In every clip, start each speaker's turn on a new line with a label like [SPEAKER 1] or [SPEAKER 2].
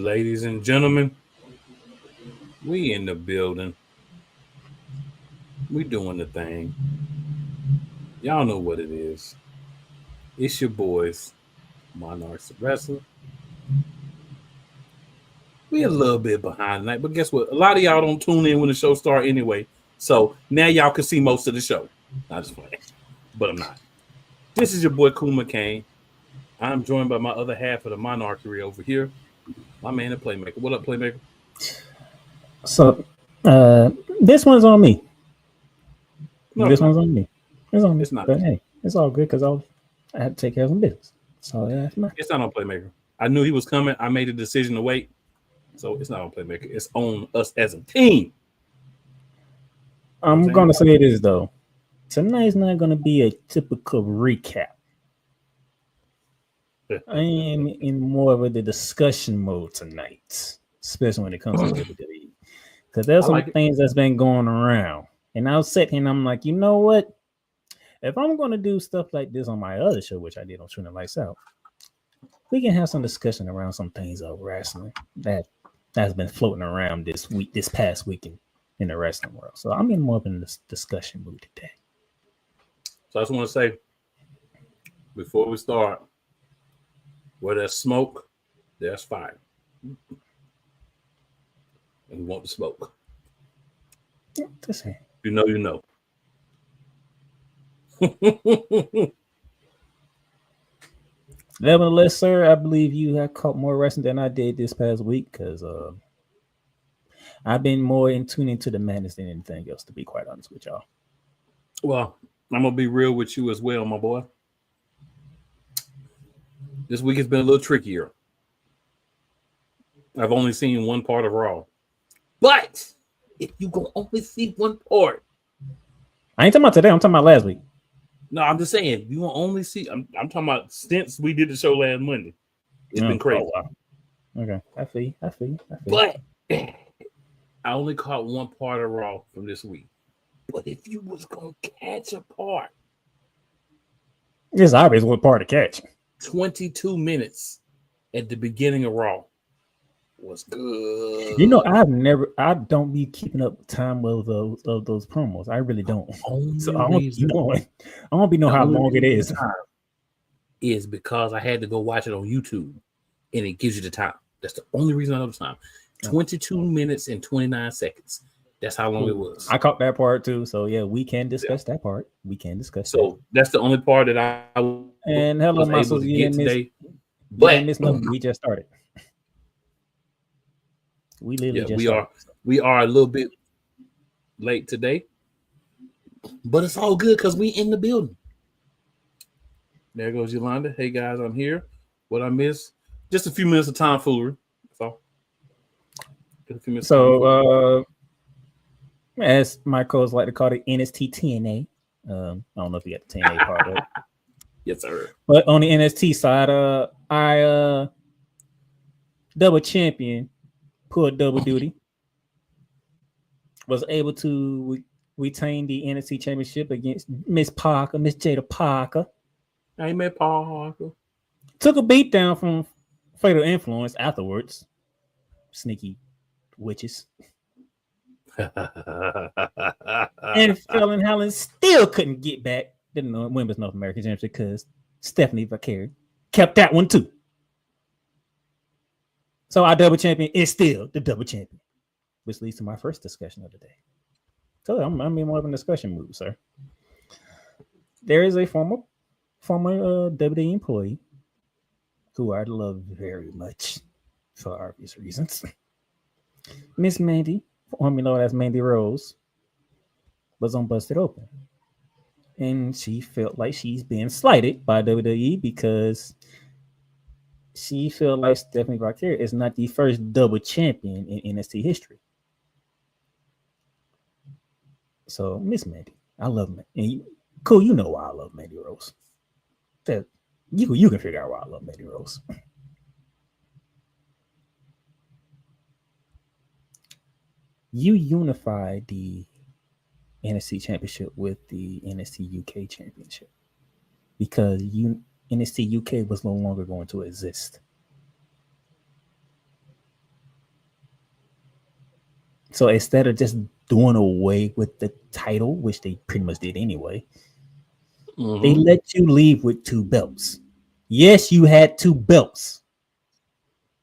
[SPEAKER 1] Ladies and gentlemen, we in the building. We doing the thing. Y'all know what it is. It's your boys, Monarchs of Wrestling. We a little bit behind tonight, but guess what? A lot of y'all don't tune in when the show start anyway. So now y'all can see most of the show. Not just playing, but I'm not. This is your boy Cool McCain. I'm joined by my other half of the monarchy over here, my man, the Playmaker. What up, Playmaker?
[SPEAKER 2] So, this one's on me. No, this one's on me. It's on me. It's not. But hey, it's all good because I had to take care of some business. So
[SPEAKER 1] it's not on Playmaker. I knew he was coming. I made a decision to wait. So it's not on Playmaker. It's on us as a team.
[SPEAKER 2] I'm going to say this, though. Tonight's not going to be a typical recap. I am in more of the discussion mode tonight, especially when it comes to WWE. Because there's some things that's been going around. And I was sitting and I'm like, you know what? If I'm going to do stuff like this on my other show, which I did on Shooting Lights Out, we can have some discussion around some things of wrestling that's been floating around this past weekend in the wrestling world. So I'm in more of this discussion mood today.
[SPEAKER 1] So I just want to say, before we start, where there's smoke, there's fire. And we want the smoke. You know, you know.
[SPEAKER 2] Nevertheless, sir, I believe you have caught more wrestling than I did this past week because I've been more in tune into the madness than anything else, to be quite honest with y'all.
[SPEAKER 1] Well, I'm going to be real with you as well, my boy. This week has been a little trickier. I've only seen one part of Raw. But if you can only see one part.
[SPEAKER 2] I ain't talking about today. I'm talking about last week.
[SPEAKER 1] No, I'm just saying, you will only see. I'm talking about since we did the show last Monday. It's been crazy.
[SPEAKER 2] Oh, wow. Okay, I feel.
[SPEAKER 1] But I only caught one part of Raw from this week. But if you was going to catch a part.
[SPEAKER 2] It's obvious what part to catch.
[SPEAKER 1] 22 minutes at the beginning of Raw was good.
[SPEAKER 2] You know, I don't be keeping up time with those promos. I really don't. So I don't be know how long it is.
[SPEAKER 1] Is because I had to go watch it on YouTube, and it gives you the time. That's the only reason I know the time. 22 minutes and 29 seconds. That's how long it was.
[SPEAKER 2] I caught that part too. So yeah, we can discuss that part. We can discuss.
[SPEAKER 1] So that's the only part that I
[SPEAKER 2] and hello, my able to get today. But we just started. We literally
[SPEAKER 1] we are a little bit late today, but it's all good because we in the building. There goes Yolanda. Hey guys, I'm here. What I missed? Just a few minutes of tomfoolery.
[SPEAKER 2] So, as my coach like to call it, NXTNA. I don't know if you got the TNA part of it.
[SPEAKER 1] Yes, sir.
[SPEAKER 2] But on the NXT side, I double champion, pulled double duty, was able to retain the NXT championship against Miss Jada Parker.
[SPEAKER 1] I met Parker.
[SPEAKER 2] Took a beat down from Fatal Influence afterwards. Sneaky witches. And Fallon Helen still couldn't get back the Women's North American Championship because Stephanie Vaquer kept that one too. So our double champion is still the double champion, which leads to my first discussion of the day. So I'm in more of a discussion mood, sir. There is a former WWE employee who I love very much for obvious reasons. Miss Mandy, formerly known as Mandy Rose, was on Busted Open. And she felt like she's being slighted by WWE because she felt like Stephanie Vaquer is not the first double champion in NXT history. So, Miss Mandy, I love Mandy. And cool, you know why I love Mandy Rose. That you can figure out why I love Mandy Rose. You unify the NXT Championship with the NXT UK Championship because NXT UK was no longer going to exist. So instead of just doing away with the title, which they pretty much did anyway, they let you leave with 2 belts. Yes, you had 2 belts.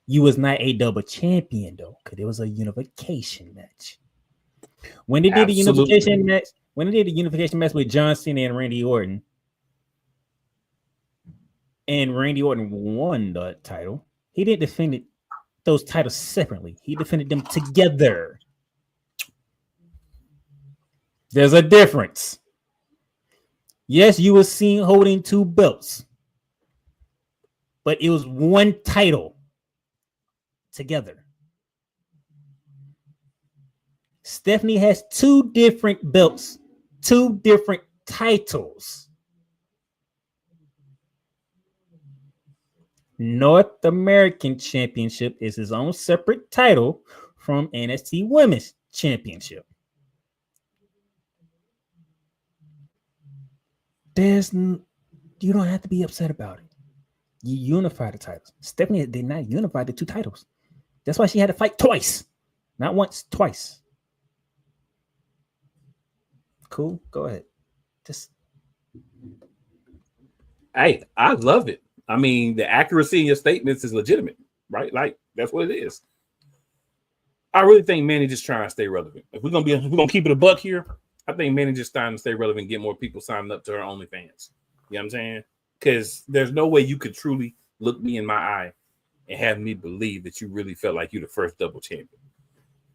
[SPEAKER 2] You was not a double champion though, because it was a unification match. When they did the unification match with John Cena and Randy Orton, and Randy Orton won the title, he didn't defend those titles separately. He defended them together. There's a difference. Yes, you were seen holding 2 belts, but it was one title together. Stephanie has 2 different belts, 2 different titles. North American Championship is his own separate title from NXT Women's Championship. You don't have to be upset about it. You unify the titles. Stephanie did not unify the 2 titles. That's why she had to fight twice. Not once, twice. Cool. Go ahead.
[SPEAKER 1] Hey, I love it. I mean, the accuracy in your statements is legitimate, right? Like, that's what it is. I really think Manny just trying to stay relevant. If we're gonna keep it a buck here, I think Manny just trying to stay relevant, get more people signed up to her OnlyFans. You know what I'm saying? Because there's no way you could truly look me in my eye and have me believe that you really felt like you're the first double champion.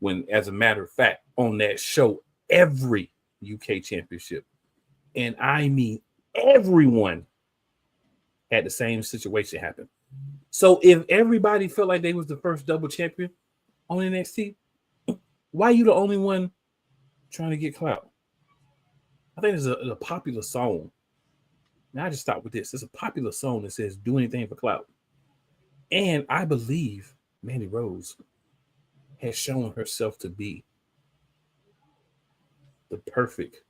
[SPEAKER 1] When, as a matter of fact, on that show, every UK championship, and I mean everyone, had the same situation happen. So if everybody felt like they was the first double champion on NXT, why are you the only one trying to get clout? I think there's a popular song. Now I just stop with this. There's a popular song that says "Do anything for clout," and I believe Mandy Rose has shown herself to be the perfect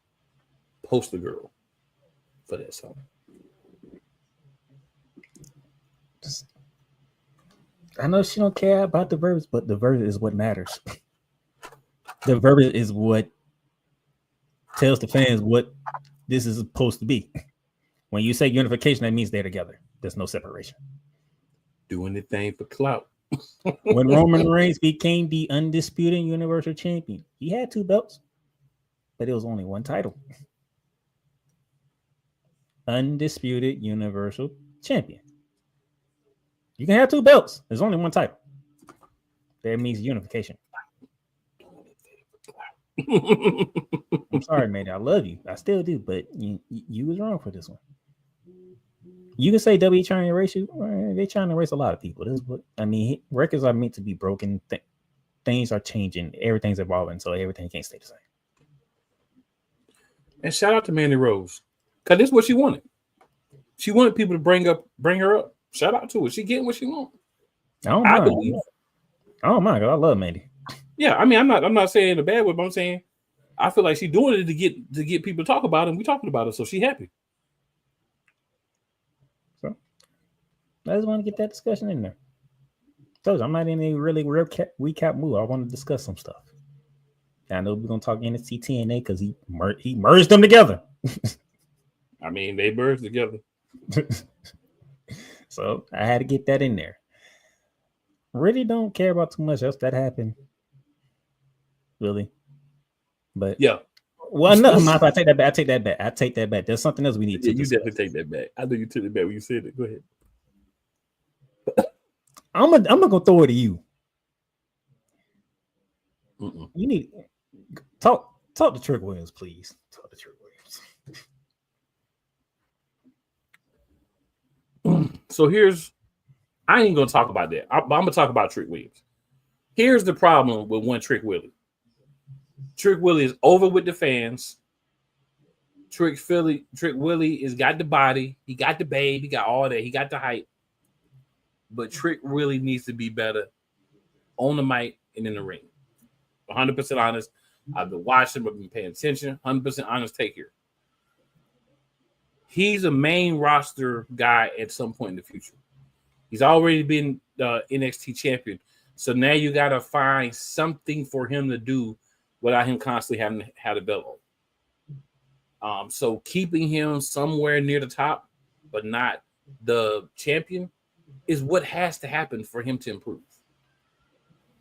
[SPEAKER 1] poster girl for that song.
[SPEAKER 2] I know she don't care about the verbs, but the verb is what matters. The verb is what tells the fans what this is supposed to be. When you say unification, that means they're together. There's no separation.
[SPEAKER 1] Do anything for clout.
[SPEAKER 2] When Roman Reigns became the undisputed Universal Champion, he had 2 belts, but it was only one title. Undisputed Universal Champion. You can have 2 belts. There's only one title. That means unification. I'm sorry, man. I love you. I still do, but you was wrong for this one. You can say W trying to erase you. They're trying to erase a lot of people. This is what I mean. Records are meant to be broken. Things are changing. Everything's evolving, so everything can't stay the same.
[SPEAKER 1] And shout out to Mandy Rose, because this is what she wanted. She wanted people to bring her up. Shout out to her. She getting what she wants. I believe.
[SPEAKER 2] Oh my God, I love Mandy.
[SPEAKER 1] Yeah, I mean, I'm not saying in a bad way, but I'm saying I feel like she's doing it to get people to talk about it. And we talking about it, so she happy.
[SPEAKER 2] So I just want to get that discussion in there. So I'm not in a really recap mood. I want to discuss some stuff. I know we're gonna talk NXTNA because he merged them together.
[SPEAKER 1] I mean, they merged together.
[SPEAKER 2] So I had to get that in there. Really don't care about too much else that happened. Really. But
[SPEAKER 1] yeah.
[SPEAKER 2] Well, no, I take that back. I take that back. There's something else we need to discuss.
[SPEAKER 1] You definitely take that back. I know you took it back when you said it. Go ahead.
[SPEAKER 2] I'm gonna throw it to you.
[SPEAKER 1] Mm-mm.
[SPEAKER 2] You need talk to Trick Williams, please. Talk to Trick
[SPEAKER 1] Williams. So I ain't gonna talk about that. I'm gonna talk about Trick Williams. Here's the problem with one Trick Willie. Trick Willie is over with the fans. Trick Willie has got the body, he got the babe, he got all that, he got the hype. But Trick really needs to be better on the mic and in the ring. 100% honest. I've been watching, I've been paying attention. 100% honest take here. He's a main roster guy at some point in the future. He's already been NXT champion, So now you got to find something for him to do without him constantly having to have the belt on. So keeping him somewhere near the top, but not the champion, is what has to happen for him to improve.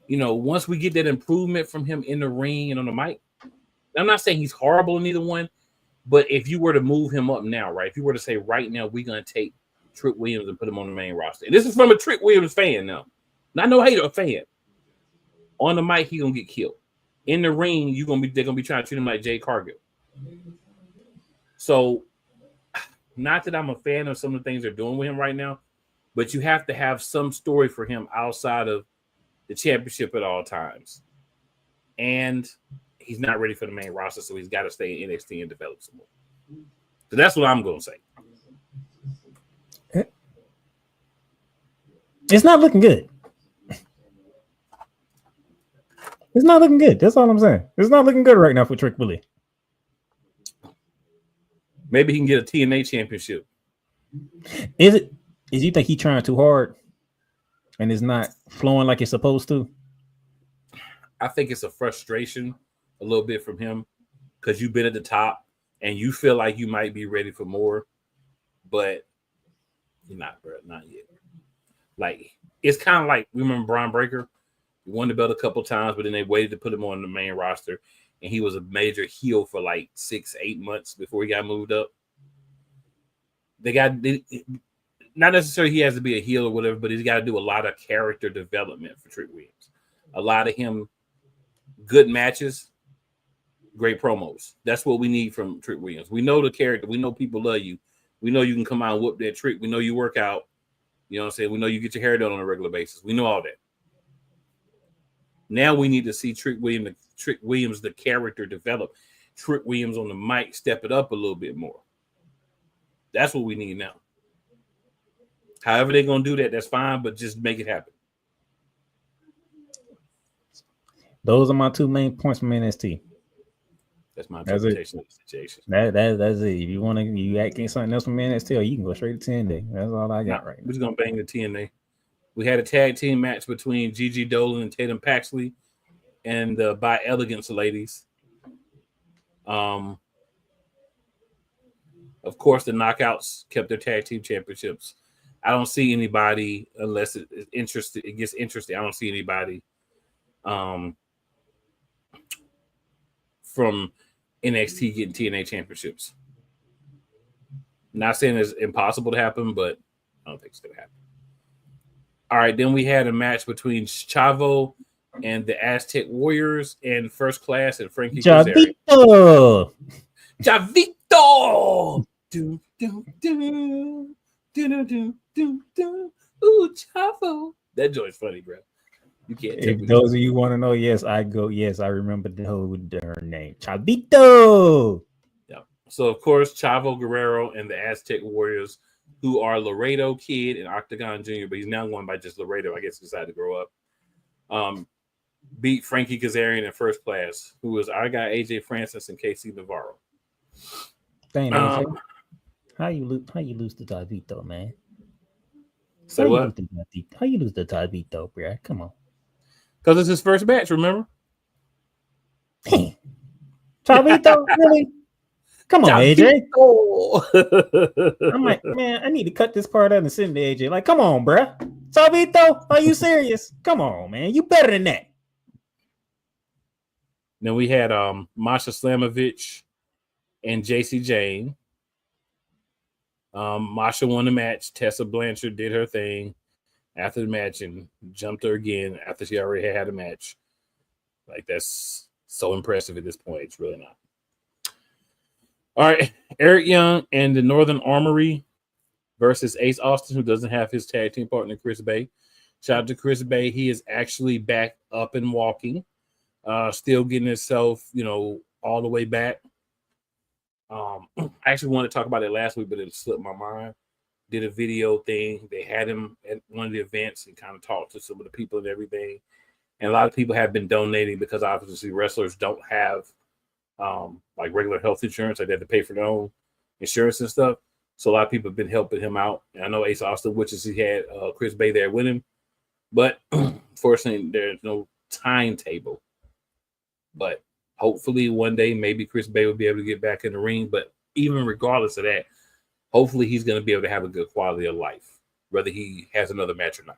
[SPEAKER 1] Once we get that improvement from him in the ring and on the mic, I'm not saying he's horrible in either one, but if you were to move him up now, right? If you were to say right now, we're going to take Trick Williams and put him on the main roster. And this is from a Trick Williams fan now. Not no hater, a fan. On the mic, he's going to get killed. In the ring, they're going to be trying to treat him like Jay Cargill. So, not that I'm a fan of some of the things they're doing with him right now, but you have to have some story for him outside of the championship at all times. And he's not ready for the main roster, so he's got to stay in NXT and develop some more. So that's what I'm going to say.
[SPEAKER 2] It's not looking good. It's not looking good. That's all I'm saying. It's not looking good right now for Trick Willie.
[SPEAKER 1] Maybe he can get a TNA championship.
[SPEAKER 2] Is you think he's trying too hard and it's not flowing like it's supposed to?
[SPEAKER 1] I think it's a frustration a little bit from him because you've been at the top and you feel like you might be ready for more, but you're not, bro. Not yet. Like, it's kind of like, remember Braun Breaker? He won the belt a couple times, but then they waited to put him on the main roster, and he was a major heel for like 6-8 months before he got moved up. Not necessarily he has to be a heel or whatever, but he's got to do a lot of character development for Trick Williams. A lot of him, good matches, great promos. That's what we need from Trick Williams. We know the character. We know people love you. We know you can come out and whoop that trick. We know you work out. You know what I'm saying? We know you get your hair done on a regular basis. We know all that. Now we need to see Trick Williams, the character develop. Trick Williams on the mic, step it up a little bit more. That's what we need now. However they're going to do that, that's fine, but just make it happen.
[SPEAKER 2] Those are my two main points from NXT.
[SPEAKER 1] That's my interpretation of the situation.
[SPEAKER 2] That's it. If you want to, you acting something else from NXT, or you can go straight to TNA. That's all I got right now.
[SPEAKER 1] We're just going to bang the TNA. We had a tag team match between Gigi Dolan and Tatum Paxley and the By Elegance ladies. Of course, the Knockouts kept their tag team championships. I don't see anybody, unless it gets interesting. I don't see anybody from NXT getting TNA championships. Not saying it's impossible to happen, but I don't think it's going to happen. All right, then we had a match between Chavo and the Aztec Warriors and First Class and Frankie
[SPEAKER 2] Chavito.
[SPEAKER 1] Chavito. Do, do, do, do, do, do, do. Ooh, Chavo. That joint's funny, bro. You can't take
[SPEAKER 2] If those of you want to know, yes, I remember her name. Chavito.
[SPEAKER 1] Yeah. So, of course, Chavo Guerrero and the Aztec Warriors, who are Laredo Kid and Octagon Jr., but he's now going by just Laredo. I guess he decided to grow up. Beat Frankie Kazarian in First Class, who was our guy AJ Francis and KC Navarro.
[SPEAKER 2] Dang, how you lose to Chavito, man?
[SPEAKER 1] Say what?
[SPEAKER 2] How you lose to Chavito, bro? Come on.
[SPEAKER 1] Because it's his first match, remember?
[SPEAKER 2] Chavito, really? Come on, AJ.
[SPEAKER 1] Chavito.
[SPEAKER 2] I'm like, man, I need to cut this part out and send to AJ. Like, come on, bro. Chavito, are you serious? Come on, man. You better than that.
[SPEAKER 1] Then we had Masha Slamovich and JC Jane. Masha won the match. Tessa Blanchard did her thing after the match and jumped her again after she already had a match. Like, that's so impressive at this point. It's really not. All right, Eric Young and the Northern Armory versus Ace Austin, who doesn't have his tag team partner, Chris Bay. Shout out to Chris Bay. He is actually back up and walking, still getting himself, all the way back. I actually wanted to talk about it last week, but it slipped my mind. Did a video thing. They had him at one of the events and kind of talked to some of the people and everything. And a lot of people have been donating because obviously wrestlers don't have like regular health insurance. Like they have to pay for their own insurance and stuff. So a lot of people have been helping him out. And I know Ace Austin wishes he had Chris Bay there with him. But Unfortunately, there's no timetable. But hopefully one day, maybe Chris Bay will be able to get back in the ring. But even regardless of that, hopefully he's going to be able to have a good quality of life, whether he has another match or not.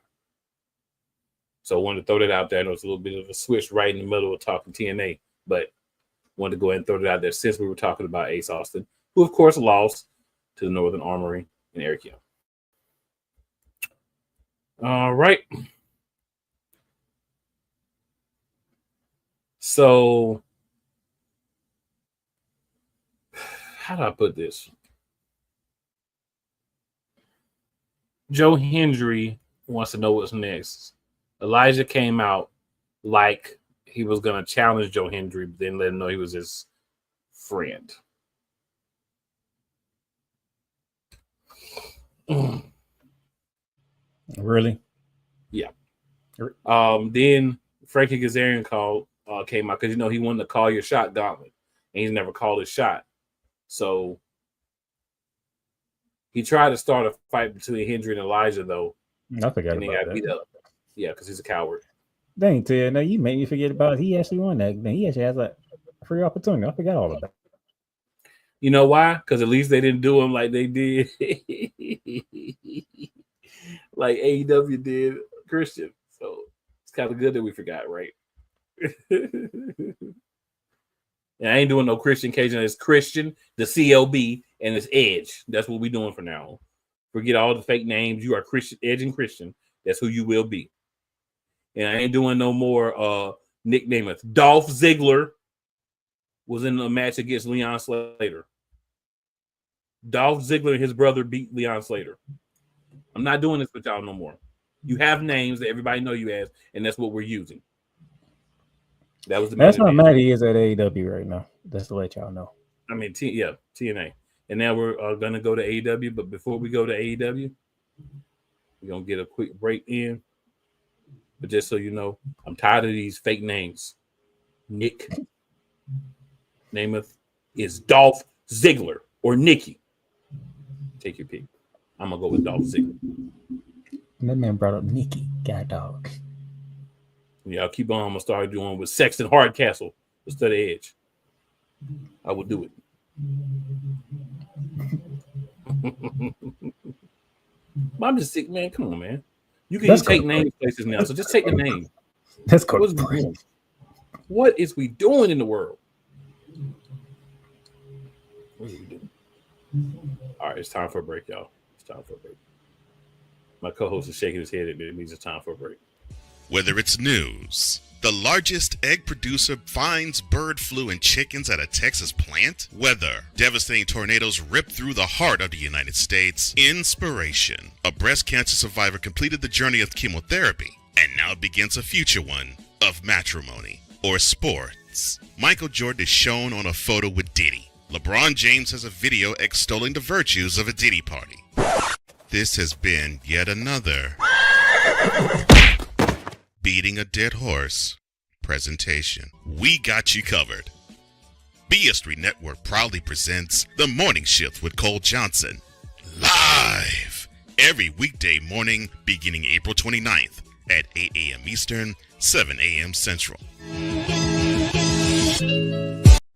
[SPEAKER 1] So I wanted to throw that out there. I know it's a little bit of a switch right in the middle of talking TNA, but wanted to go ahead and throw it out there since we were talking about Ace Austin, who, of course, lost to the Northern Armory and Eric Young. All right. So, how do I put this? Joe Hendry wants to know what's next. Elijah came out like he was going to challenge Joe Hendry, but then let him know he was his friend.
[SPEAKER 2] Really?
[SPEAKER 1] Yeah. Then Frankie Kazarian came out because he wanted to call your shot gauntlet, and he's never called his shot. So he tried to start a fight between Hendry and Elijah, though.
[SPEAKER 2] I forgot about that.
[SPEAKER 1] Beat up. Yeah, because he's a coward.
[SPEAKER 2] Dang, Ted, now you made me forget about it. He actually won that. He actually has a free opportunity. I forgot all about it.
[SPEAKER 1] You know why? Because at least they didn't do him like they did, like AEW did Christian. So it's kind of good that we forgot, right? And I ain't doing no Christian Cajun. It's Christian, the CLB, and it's Edge. That's what we're doing for now. Forget all the fake names. You are Christian, Edge and Christian. That's who you will be. And I ain't doing no more nicknames. Dolph Ziggler was in a match against Leon Slater. Dolph Ziggler and his brother beat Leon Slater. I'm not doing this with y'all no more. You have names that everybody know you as, and that's what we're using. That was the.
[SPEAKER 2] That's how mad he is at AEW right now. Just to let y'all know.
[SPEAKER 1] I mean, TNA. And now we're going to go to AEW. But before we go to AEW, we're going to get a quick break in. But just so you know, I'm tired of these fake names. Nick Namath is Dolph Ziggler or Nikki. Take your pick. I'm going to go with Dolph Ziggler.
[SPEAKER 2] That man brought up Nikki. God dog.
[SPEAKER 1] Yeah, I'll keep on. I'm going to start doing with Sexton Hardcastle instead of Edge. I will do it. I'm just sick, man. Come on, man. You can take names places now, so just take the name.
[SPEAKER 2] That's cool.
[SPEAKER 1] What is we doing in the world? What are we doing? All right, it's time for a break, y'all. It's time for a break. My co-host is shaking his head. It means it's time for a break.
[SPEAKER 3] Whether it's news, the largest egg producer finds bird flu in chickens at a Texas plant, weather, devastating tornadoes rip through the heart of the United States, inspiration, a breast cancer survivor completed the journey of chemotherapy, and now begins a future one of matrimony or sports. Michael Jordan is shown on a photo with Diddy. LeBron James has a video extolling the virtues of a Diddy party. This has been yet another beating a dead horse presentation. We got you covered. BS3 Network proudly presents The Morning Shift with Cole Johnson. Live every weekday morning beginning April 29th at 8 a.m. Eastern, 7 a.m. Central.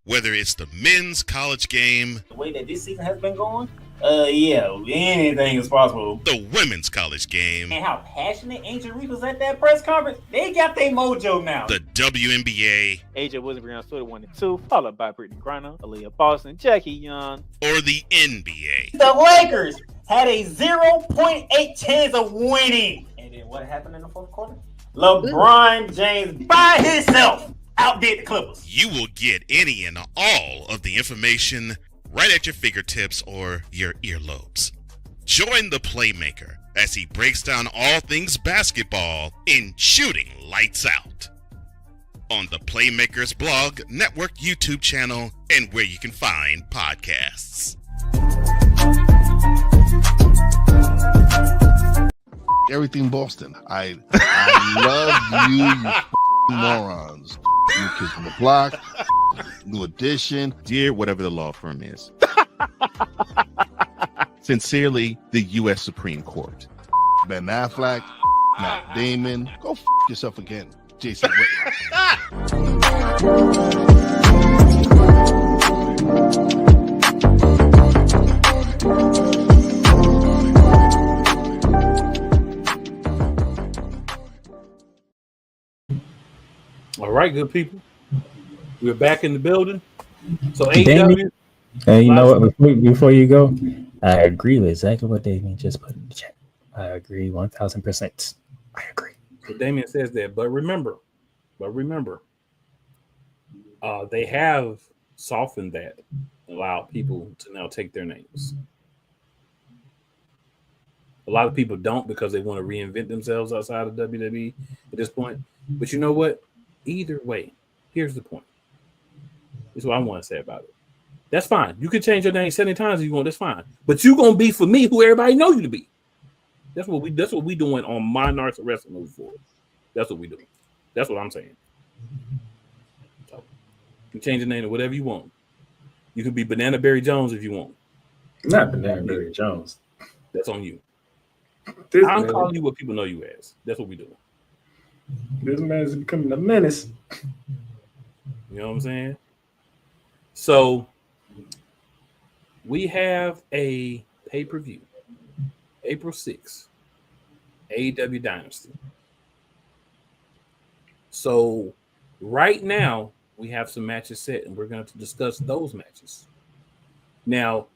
[SPEAKER 3] Whether it's the men's college game,
[SPEAKER 4] the way that this season has been going, anything is possible.
[SPEAKER 3] The women's college game,
[SPEAKER 4] And how passionate Angel Reese was at that press conference, they got their mojo now.
[SPEAKER 3] The WNBA,
[SPEAKER 5] AJ Wilson on Twitter 1 and 2, followed by Brittany Griner, Aaliyah Boston, Jackie Young,
[SPEAKER 3] or the NBA.
[SPEAKER 4] The Lakers had a 0.8 chance of winning. And then what happened in the fourth quarter? LeBron James by himself outdid the Clippers.
[SPEAKER 3] You will get any and all of the information right at your fingertips or your earlobes. Join the Playmaker as he breaks down all things basketball in Shooting Lights Out on the Playmakers blog, network, YouTube channel, and where you can find podcasts.
[SPEAKER 6] Everything Boston. I love you morons. New Kids on the Block, New Edition,
[SPEAKER 7] Dear whatever the law firm is. Sincerely, the U.S. Supreme Court.
[SPEAKER 6] Ben Affleck, Matt Damon. Go yourself again, Jason Whitlock.
[SPEAKER 1] All right, good people. We're back in the building. So
[SPEAKER 2] Damien,
[SPEAKER 1] AEW.
[SPEAKER 2] you know what? Before you go, I agree with exactly what Damien just put in the chat. I agree 1,000%. I agree.
[SPEAKER 1] So Damien says that, but remember, they have softened that, allowed people to now take their names. A lot of people don't because they want to reinvent themselves outside of WWE at this point. But you know what? Either way, here's the point. This is what I want to say about it. That's fine. You can change your name 70 times if you want. That's fine. But you're gonna be for me who everybody knows you to be. That's what we doing on Monarchs of Wrestling moving forward. That's what we doing. That's what I'm saying. So you can change your name to whatever you want. You can be Banana Berry Jones if you want.
[SPEAKER 2] Not Banana Berry Jones.
[SPEAKER 1] That's on you.
[SPEAKER 2] This
[SPEAKER 1] I'm
[SPEAKER 2] man,
[SPEAKER 1] calling you what people know you as. That's what we doing.
[SPEAKER 2] This man is becoming a menace.
[SPEAKER 1] You know what I'm saying? So we have a pay-per-view, April 6th, AEW Dynasty. So right now we have some matches set, and we're going to discuss those matches. Now,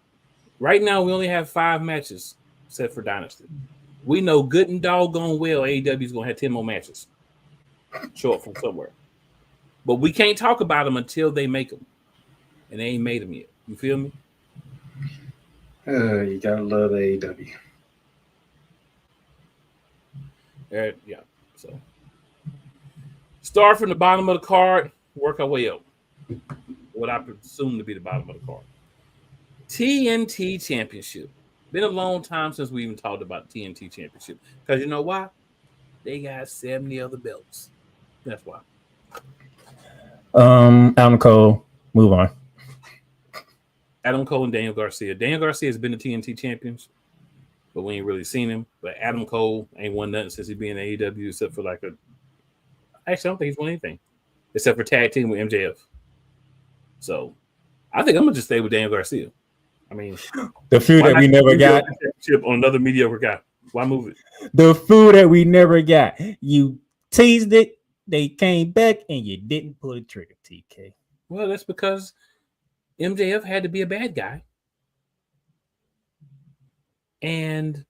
[SPEAKER 1] right now we only have 5 matches set for Dynasty. We know good and doggone well AEW is going to have 10 more matches show up from somewhere. But we can't talk about them until they make them. And they ain't made them yet. You feel me?
[SPEAKER 2] You gotta love the AEW.
[SPEAKER 1] Yeah. So start from the bottom of the card, work our way up. What I presume to be the bottom of the card. TNT Championship. Been a long time since we even talked about TNT Championship. Because you know why? They got 70 other belts. That's why.
[SPEAKER 2] Adam Cole, move on.
[SPEAKER 1] Adam Cole and Daniel Garcia. Daniel Garcia has been the TNT champions, but we ain't really seen him. But Adam Cole ain't won nothing since he been in AEW except for actually, I don't think he's won anything except for tag team with MJF. So I think I'm gonna just stay with Daniel Garcia. I mean,
[SPEAKER 2] the feud that we never got
[SPEAKER 1] on another mediocre guy. Why move it?
[SPEAKER 2] The feud that we never got. You teased it, they came back, and you didn't pull the trigger, TK.
[SPEAKER 1] Well, that's because MJF had to be a bad guy. And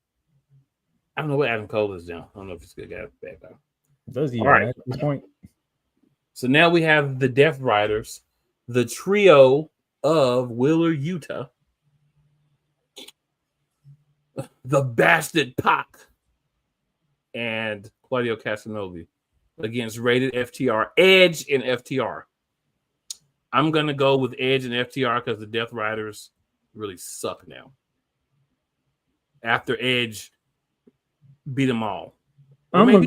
[SPEAKER 1] I don't know what Adam Cole is now. I don't know if he's a good guy or bad guy.
[SPEAKER 2] Does he?
[SPEAKER 1] All right.
[SPEAKER 2] At this point?
[SPEAKER 1] So now we have the Death Riders, the trio of Wheeler Yuta, the Bastard Pac, and Claudio Castagnoli against Rated FTR, Edge and FTR. I'm going to go with Edge and FTR because the Death Riders really suck now. After Edge beat them all.
[SPEAKER 2] I'm gonna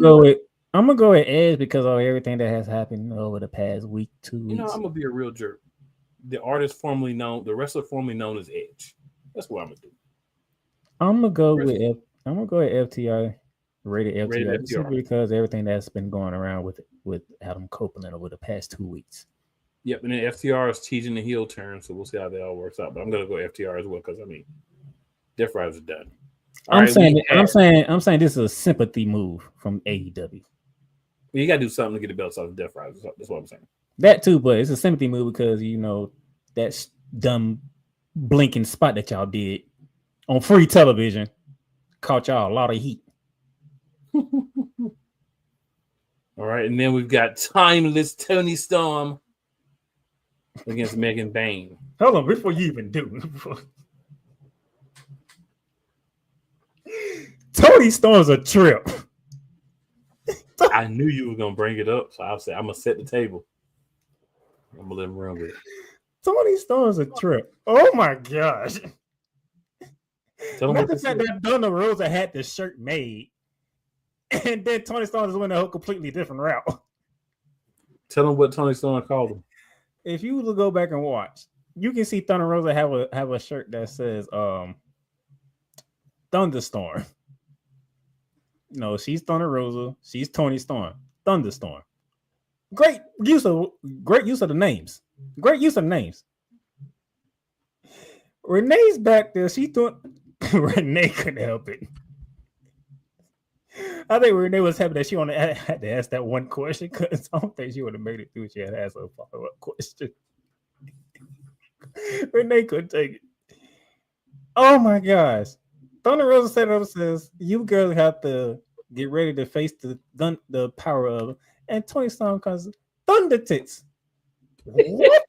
[SPEAKER 2] go with Edge because of everything that has happened over the past week, 2 weeks.
[SPEAKER 1] You know, I'm gonna be a real jerk. The artist formerly known, the wrestler formerly known as Edge. That's what I'm gonna do.
[SPEAKER 2] I'm gonna go with FTR, rated FTR,
[SPEAKER 1] Rated FTR.
[SPEAKER 2] simply because everything that's been going around with Adam Copeland over the past 2 weeks.
[SPEAKER 1] Yep, and then FTR is teasing the heel turn, so we'll see how that all works out. But I'm gonna go FTR as well because I mean, Death Riders are done.
[SPEAKER 2] I'm saying this is a sympathy move from AEW.
[SPEAKER 1] You gotta do something to get the belts off of Death Riders. That's what I'm saying.
[SPEAKER 2] That too, but it's a sympathy move because you know that dumb blinking spot that y'all did on free television caught y'all a lot of heat.
[SPEAKER 1] All right, and then we've got Timeless Tony Storm against Megan Bayne.
[SPEAKER 2] Hold on, before you even do. Tony Storm's a trip.
[SPEAKER 1] I knew you were gonna bring it up, so I'll say I'm gonna set the table. I'm gonna let him run with it.
[SPEAKER 2] Tony Storm's a trip. Oh my gosh.
[SPEAKER 1] Tell him
[SPEAKER 2] Not
[SPEAKER 1] what
[SPEAKER 2] the
[SPEAKER 1] this
[SPEAKER 2] fact
[SPEAKER 1] is.
[SPEAKER 2] that Donna Rosa had the shirt made, and then Tony Storm is went a whole completely different route.
[SPEAKER 1] Tell him what Tony Storm called him.
[SPEAKER 2] If you will go back and watch, you can see Thunder Rosa have a shirt that says Thunderstorm. No, she's Thunder Rosa. She's Tony Storm. Thunderstorm. Great use of the names. Great use of names. Renee's back there. She thought Renee couldn't help it. I think Renee was happy that she only had to ask that one question because I don't think she would have made it through. She had to ask a follow-up question. Renee couldn't take it. Oh my gosh. Thunder Rosa set up says, you girls have to get ready to face the power of, and Tony Storm comes, Thunder Tits. What?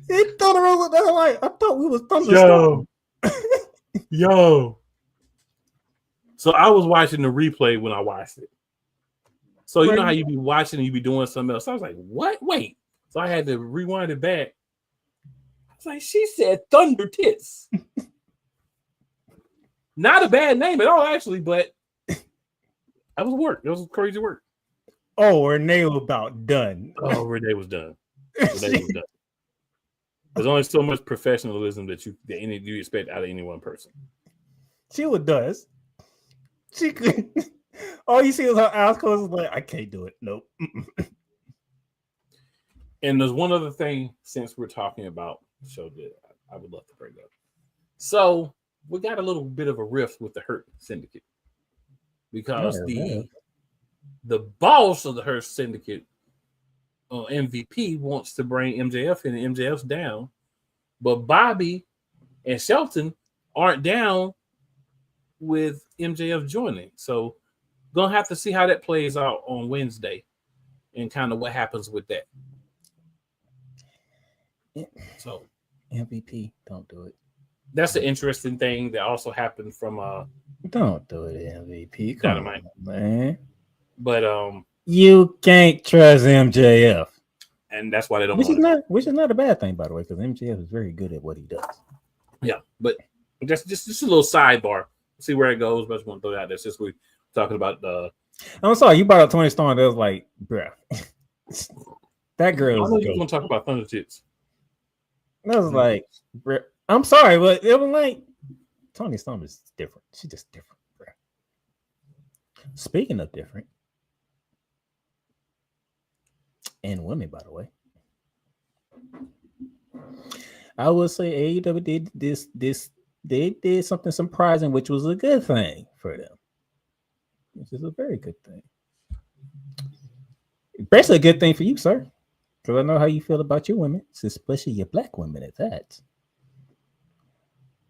[SPEAKER 2] It Thunder Rosa, like, I thought we was Thunderstorm.
[SPEAKER 1] Yo. So I was watching the replay when I watched it. So you know how you be watching and you be doing something else. I was like, what? Wait. So I had to rewind it back. I was like, she said Thunder Tits. Not a bad name at all, actually, but that was work. It was crazy work.
[SPEAKER 2] Oh, Renee was about done.
[SPEAKER 1] Oh, Renee was done. Renee was done. There's only so much professionalism that you expect out of any one person.
[SPEAKER 2] She was does. She could. All you see is her eyes closed. Like, I can't do it. Nope.
[SPEAKER 1] And there's one other thing, since we're talking about the show, that I would love to bring up. So we got a little bit of a rift with the Hurt Syndicate because the boss of the Hurt Syndicate, MVP, wants to bring MJF in, and MJF's down, but Bobby and Shelton aren't down with MJF joining. So gonna have to see how that plays out on Wednesday and kind of what happens with that. So
[SPEAKER 2] MVP, don't do it.
[SPEAKER 1] That's an interesting thing that also happened from
[SPEAKER 2] don't do it, MVP. Come
[SPEAKER 1] Dynamite,
[SPEAKER 2] on, man.
[SPEAKER 1] But
[SPEAKER 2] you can't trust MJF,
[SPEAKER 1] and that's why they don't.
[SPEAKER 2] Which is not a bad thing, by the way, because MJF is very good at what he does.
[SPEAKER 1] Yeah, but just a little sidebar. See where it goes. But I just want to throw it out there since we're talking about the.
[SPEAKER 2] I'm sorry, you brought up Tony Storm. That was like, bruh, that girl.
[SPEAKER 1] I know you're going to talk about Thunder Tits.
[SPEAKER 2] That was like, bruh, I'm sorry, but it was like Tony Storm is different. She's just different, bruh. Speaking of different, and women, by the way, I would say AEW did this. They did something surprising, which was a good thing for them. Which is a very good thing. Especially a good thing for you, sir. Because I know how you feel about your women, especially your black women at that.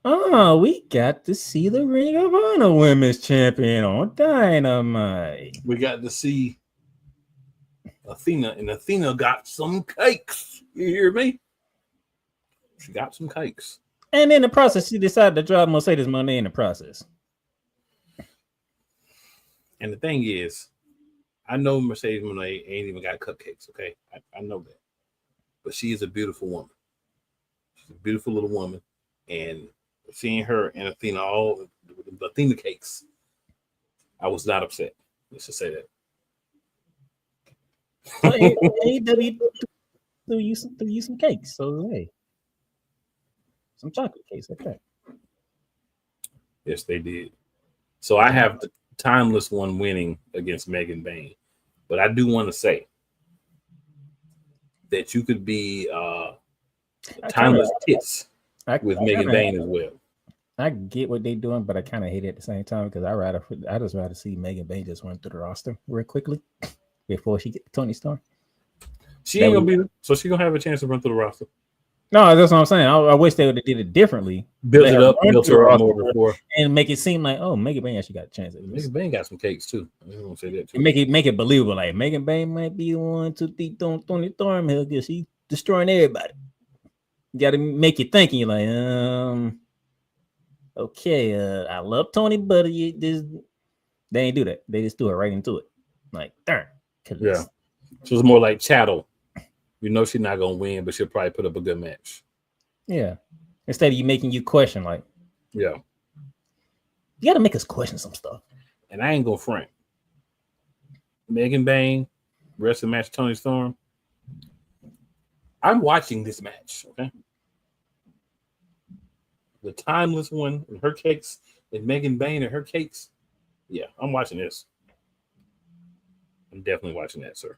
[SPEAKER 2] Oh, we got to see the Ring of Honor Women's Champion on Dynamite.
[SPEAKER 1] We got to see Athena, and Athena got some cakes. You hear me? She got some cakes.
[SPEAKER 2] And in the process, she decided to drive Mercedes money in the process.
[SPEAKER 1] And the thing is, I know Mercedes Moné ain't even got cupcakes, okay? I know that. But she is a beautiful woman. She's a beautiful little woman. And seeing her and Athena, all the Athena cakes, I was not upset. Let's just say that.
[SPEAKER 2] AEW threw you some cakes, so hey. Some chocolate cakes, okay.
[SPEAKER 1] Yes, they did. So I have the Timeless one winning against Megan Bain. But I do want to say that you could be Timeless Tits with Megan Bain as well.
[SPEAKER 2] I get what they're doing, but I kind of hate it at the same time because I just rather see Megan Bain just run through the roster real quickly before she get Tony Storm.
[SPEAKER 1] She ain't gonna be there, so she's gonna have a chance to run through the roster.
[SPEAKER 2] No, that's what I'm saying. I wish they would have did it differently.
[SPEAKER 1] Build her up more before,
[SPEAKER 2] and make it seem like, oh, Megan Bain actually got a chance.
[SPEAKER 1] Megan Bain got some cakes too. I don't say that too.
[SPEAKER 2] Make it believable. Like Megan Bain might be the one to beat Tony Storm here because she's destroying everybody. You got to make you think. You're like, okay, I love Tony, but they ain't do that. They just threw it right into it. Like, darn.
[SPEAKER 1] Yeah, she was more like chattel. You know she's not gonna win, but she'll probably put up a good match.
[SPEAKER 2] Yeah. Instead of you making you question, like,
[SPEAKER 1] yeah,
[SPEAKER 2] you got to make us question some stuff.
[SPEAKER 1] And I ain't gonna front. Megan Bain, wrestling match, Tony Storm. I'm watching this match. Okay, the Timeless one and her cakes, and Megan Bain and her cakes. Yeah, I'm watching this. I'm definitely watching that, sir.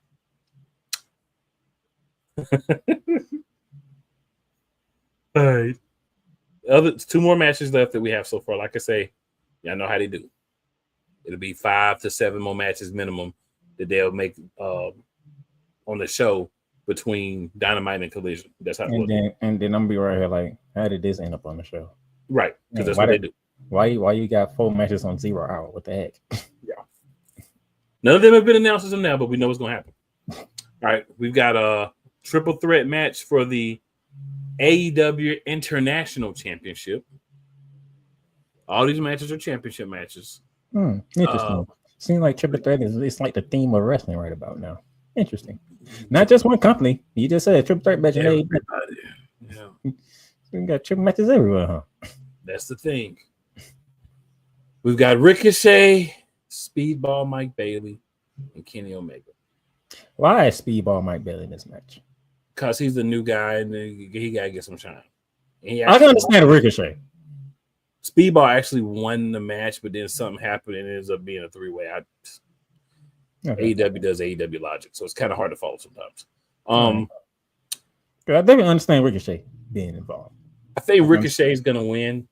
[SPEAKER 1] All right. Two more matches left that we have so far. Like I say, y'all know how they do. It'll be 5 to 7 more matches minimum that they'll make on the show between Dynamite and Collision. That's how it works.
[SPEAKER 2] And then I'm gonna be right here like, how did this end up on the show?
[SPEAKER 1] Right, because that's what they do.
[SPEAKER 2] Why you got 4 matches on 0 hour? What the heck?
[SPEAKER 1] Yeah. None of them have been announced as of now, but we know what's gonna happen. All right, we've got a triple threat match for the AEW International Championship. All these matches are championship matches.
[SPEAKER 2] Interesting. Seems like triple threat it's like the theme of wrestling right about now. Interesting. Not just one company. You just said triple threat match.
[SPEAKER 1] Everybody. Yeah.
[SPEAKER 2] You got triple matches everywhere, huh?
[SPEAKER 1] That's the thing. We've got Ricochet, Speedball Mike Bailey, and Kenny Omega.
[SPEAKER 2] Why is Speedball Mike Bailey in this match?
[SPEAKER 1] Because he's the new guy and he got to get some shine.
[SPEAKER 2] I can understand Ricochet.
[SPEAKER 1] Speedball actually won the match, but then something happened and it ends up being a 3-way. AEW does AEW logic, so it's kind of hard to follow sometimes.
[SPEAKER 2] I definitely understand Ricochet being involved.
[SPEAKER 1] I think Ricochet is going to win.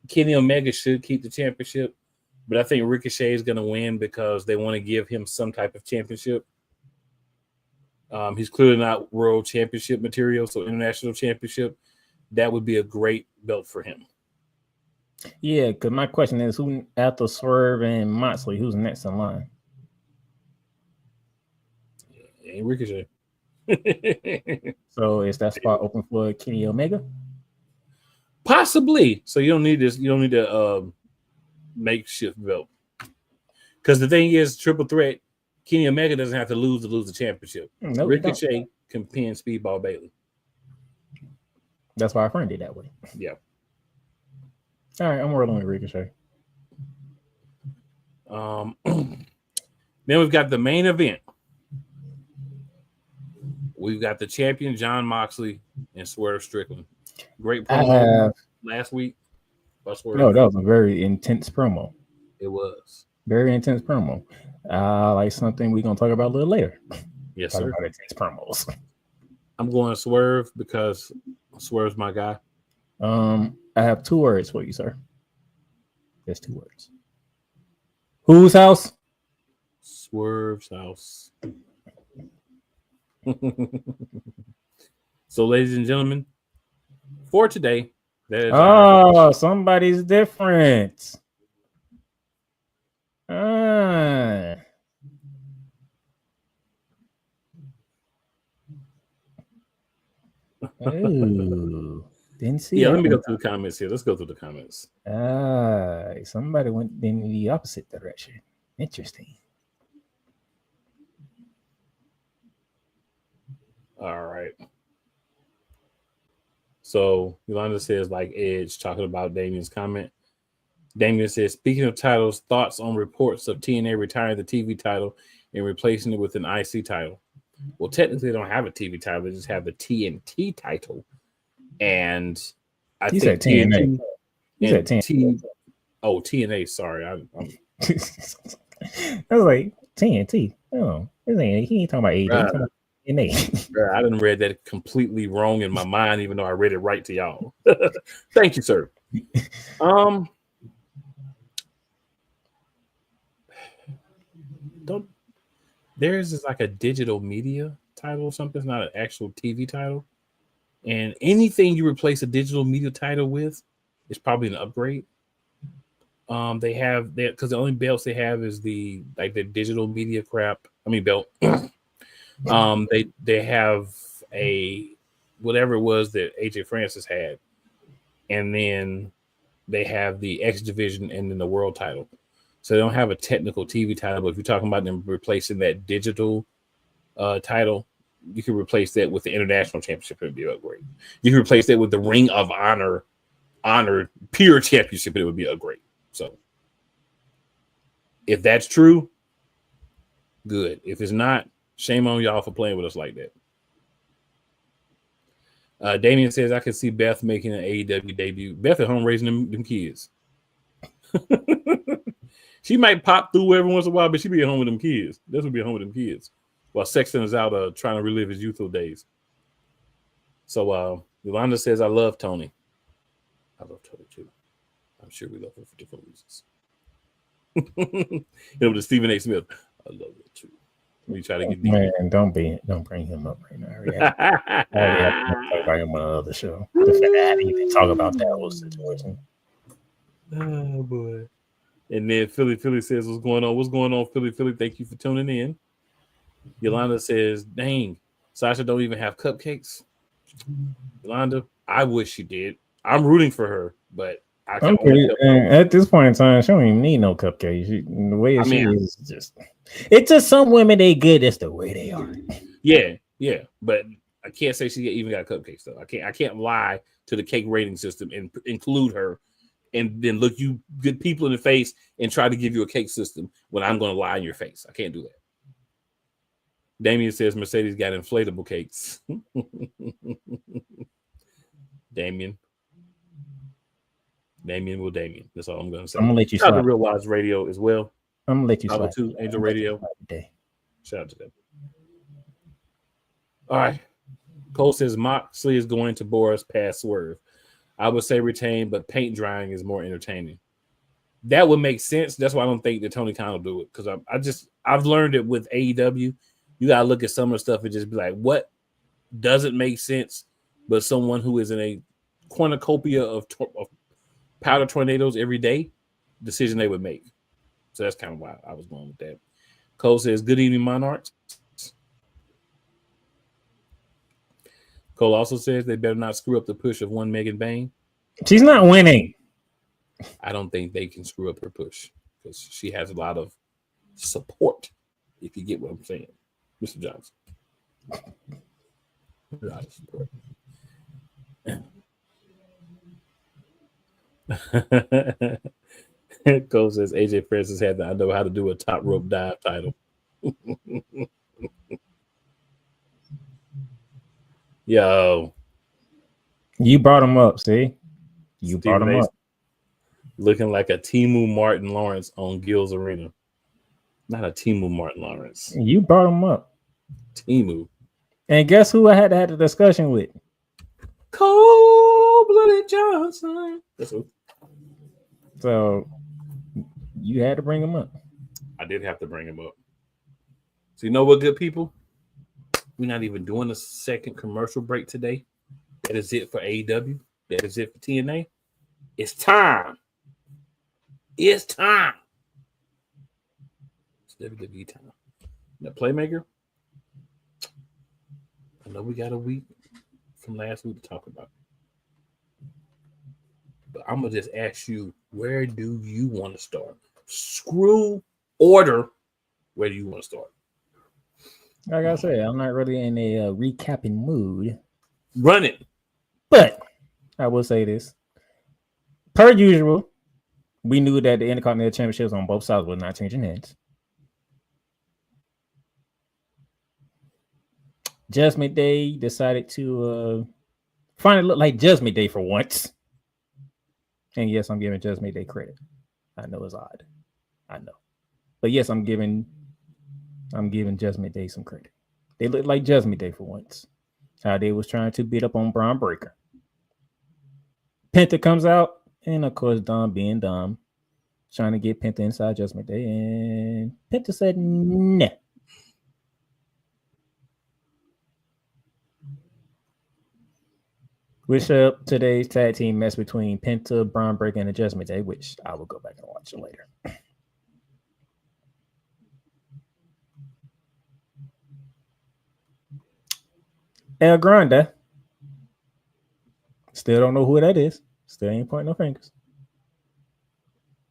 [SPEAKER 1] Kenny Omega should keep the championship, but I think Ricochet is going to win because they want to give him some type of championship. He's clearly not world championship material, so international championship, that would be a great belt for him.
[SPEAKER 2] Yeah, because my question is, who after Swerve and Moxley, who's next in line?
[SPEAKER 1] Ain't Ricochet.
[SPEAKER 2] So is that spot open for Kenny Omega?
[SPEAKER 1] Possibly. So you don't need this. You don't need to makeshift belt. Because the thing is, triple threat, Kenny Omega doesn't have to lose the championship.
[SPEAKER 2] No,
[SPEAKER 1] Ricochet can pin Speedball Bailey.
[SPEAKER 2] That's why I framed it that way.
[SPEAKER 1] Yeah.
[SPEAKER 2] All right, I'm rolling with Ricochet.
[SPEAKER 1] Then we've got the main event. We've got the champion Jon Moxley and Swerve Strickland. Great promo last week.
[SPEAKER 2] No, that was a very intense promo.
[SPEAKER 1] It was.
[SPEAKER 2] Very intense promo. Like something we're going to talk about a little later.
[SPEAKER 1] Yes, sir.
[SPEAKER 2] About intense promos.
[SPEAKER 1] I'm going Swerve because Swerve's my guy.
[SPEAKER 2] I have 2 words for you, sir. There's 2 words. Whose house?
[SPEAKER 1] Swerve's house. So, ladies and gentlemen, for today, that is
[SPEAKER 2] somebody's different. Ooh, didn't see.
[SPEAKER 1] Yeah, let me go through the comments here. Let's go through the comments.
[SPEAKER 2] Somebody went in the opposite direction. Interesting.
[SPEAKER 1] All right. So Yolanda says, like Edge, talking about Damien's comment. Damien says, speaking of titles, thoughts on reports of TNA retiring the TV title and replacing it with an IC title. Well, technically, they don't have a TV title. They just have the TNT title. And I think
[SPEAKER 2] said TNA.
[SPEAKER 1] You said TNT. TNA. Sorry. I
[SPEAKER 2] was like, TNT. Oh, he ain't talking about AEW.
[SPEAKER 1] I didn't read that completely wrong in my mind, even though I read it right to y'all. Thank you, sir. Theirs is like a digital media title or something. It's not an actual TV title. And anything you replace a digital media title with is probably an upgrade. They have that because the only belts they have is the digital media crap. I mean belt. They have a whatever it was that AJ Francis had, and then they have the X Division and then the world title. So they don't have a technical TV title, but if you're talking about them replacing that digital title, you can replace that with the International Championship. It would be a upgrade. You can replace that with the Ring of Honor Pure Championship. It would be a upgrade. So if that's true, good. If it's not, shame on y'all for playing with us like that. Damien says, I can see Beth making an AEW debut. Beth at home raising them kids. She might pop through every once in a while, but she be at home with them kids. This would be at home with them kids. While Sexton is out trying to relive his youthful days. So Yolanda says, I love Tony. I love Tony too. I'm sure we love her for different reasons. The Stephen A. Smith. I love it too. We try to get deep.
[SPEAKER 2] Man, don't bring him up right now. I already have to talk about him on the other show. The fact that I didn't even talk about that whole situation.
[SPEAKER 1] Oh boy. And then Philly says, what's going on? What's going on, Philly? Thank you for tuning in. Yolanda says, dang, Sasha don't even have cupcakes. Yolanda, I wish she did. I'm rooting for her, but I can
[SPEAKER 2] at this point in time, she don't even need no cupcakes. The way she is just, it's just some women, they good. That's the way they are.
[SPEAKER 1] Yeah. But I can't say she even got cupcakes though. I can't lie to the cake rating system and include her and then look you good people in the face and try to give you a cake system when I'm going to lie in your face. I can't do that. Damien says Mercedes got inflatable cakes. Damien. That's all I'm going to say.
[SPEAKER 2] I'm going to let you
[SPEAKER 1] Shout out
[SPEAKER 2] slide.
[SPEAKER 1] to Real Wise Radio as well.
[SPEAKER 2] I'm going to let you slide.
[SPEAKER 1] Too, Angel Radio. Shout out to them. All right. Cole says Moxley is going to Boris past Swerve. I would say retain, but paint drying is more entertaining. That would make sense. That's why I don't think that Tony Khan will do it. Because I've learned it with AEW. You gotta look at some of the stuff and just be like, what doesn't make sense? But someone who is in a cornucopia of powder tornadoes every day, decision they would make. So that's kind of why I was going with that. Cole says, good evening, Monarchs. Cole also says they better not screw up the push of one Megan Bain.
[SPEAKER 2] She's not winning.
[SPEAKER 1] I don't think they can screw up her push because she has a lot of support, if you get what I'm saying, Mr. Johnson. A lot of support. Cole says AJ Francis had the I know how to do a top rope dive title. Yo.
[SPEAKER 2] You brought him up, see? You
[SPEAKER 1] Stephen
[SPEAKER 2] brought him up.
[SPEAKER 1] Looking like a Timu Martin Lawrence on Gil's Arena. Not a Timu Martin Lawrence.
[SPEAKER 2] You brought him up.
[SPEAKER 1] Timu.
[SPEAKER 2] And guess who I had to have the discussion with?
[SPEAKER 1] Cold-blooded Johnson. That's who.
[SPEAKER 2] So you had to bring him up.
[SPEAKER 1] I did have to bring him up. So you know what, good people? We're not even doing a second commercial break today. That is it for AEW. That is it for TNA. It's time. It's time. It's WWE time. Now, Playmaker, I know we got a week from last week to talk about it. But I'm going to just ask you, where do you want to start? Screw order. Where do you want to start?
[SPEAKER 2] Like I said, I'm not really in a recapping mood.
[SPEAKER 1] Run it.
[SPEAKER 2] But I will say this. Per usual, we knew that the Intercontinental Championships on both sides were not changing hands. Judgment Day decided to finally look like Judgment Day for once. And yes, I'm giving Judgment Day credit. I know it's odd. I know. But yes, I'm giving Judgment Day some credit. They look like Judgment Day for once. How they was trying to beat up on Braun Breaker. Penta comes out, and of course, Dom being Dom, trying to get Penta inside Judgment Day, and Penta said, nah. Wish up today's tag team match between Penta, Braun Breaker, and the Judgment Day, which I will go back and watch later. El Grande. Still don't know who that is. Still ain't pointing no fingers.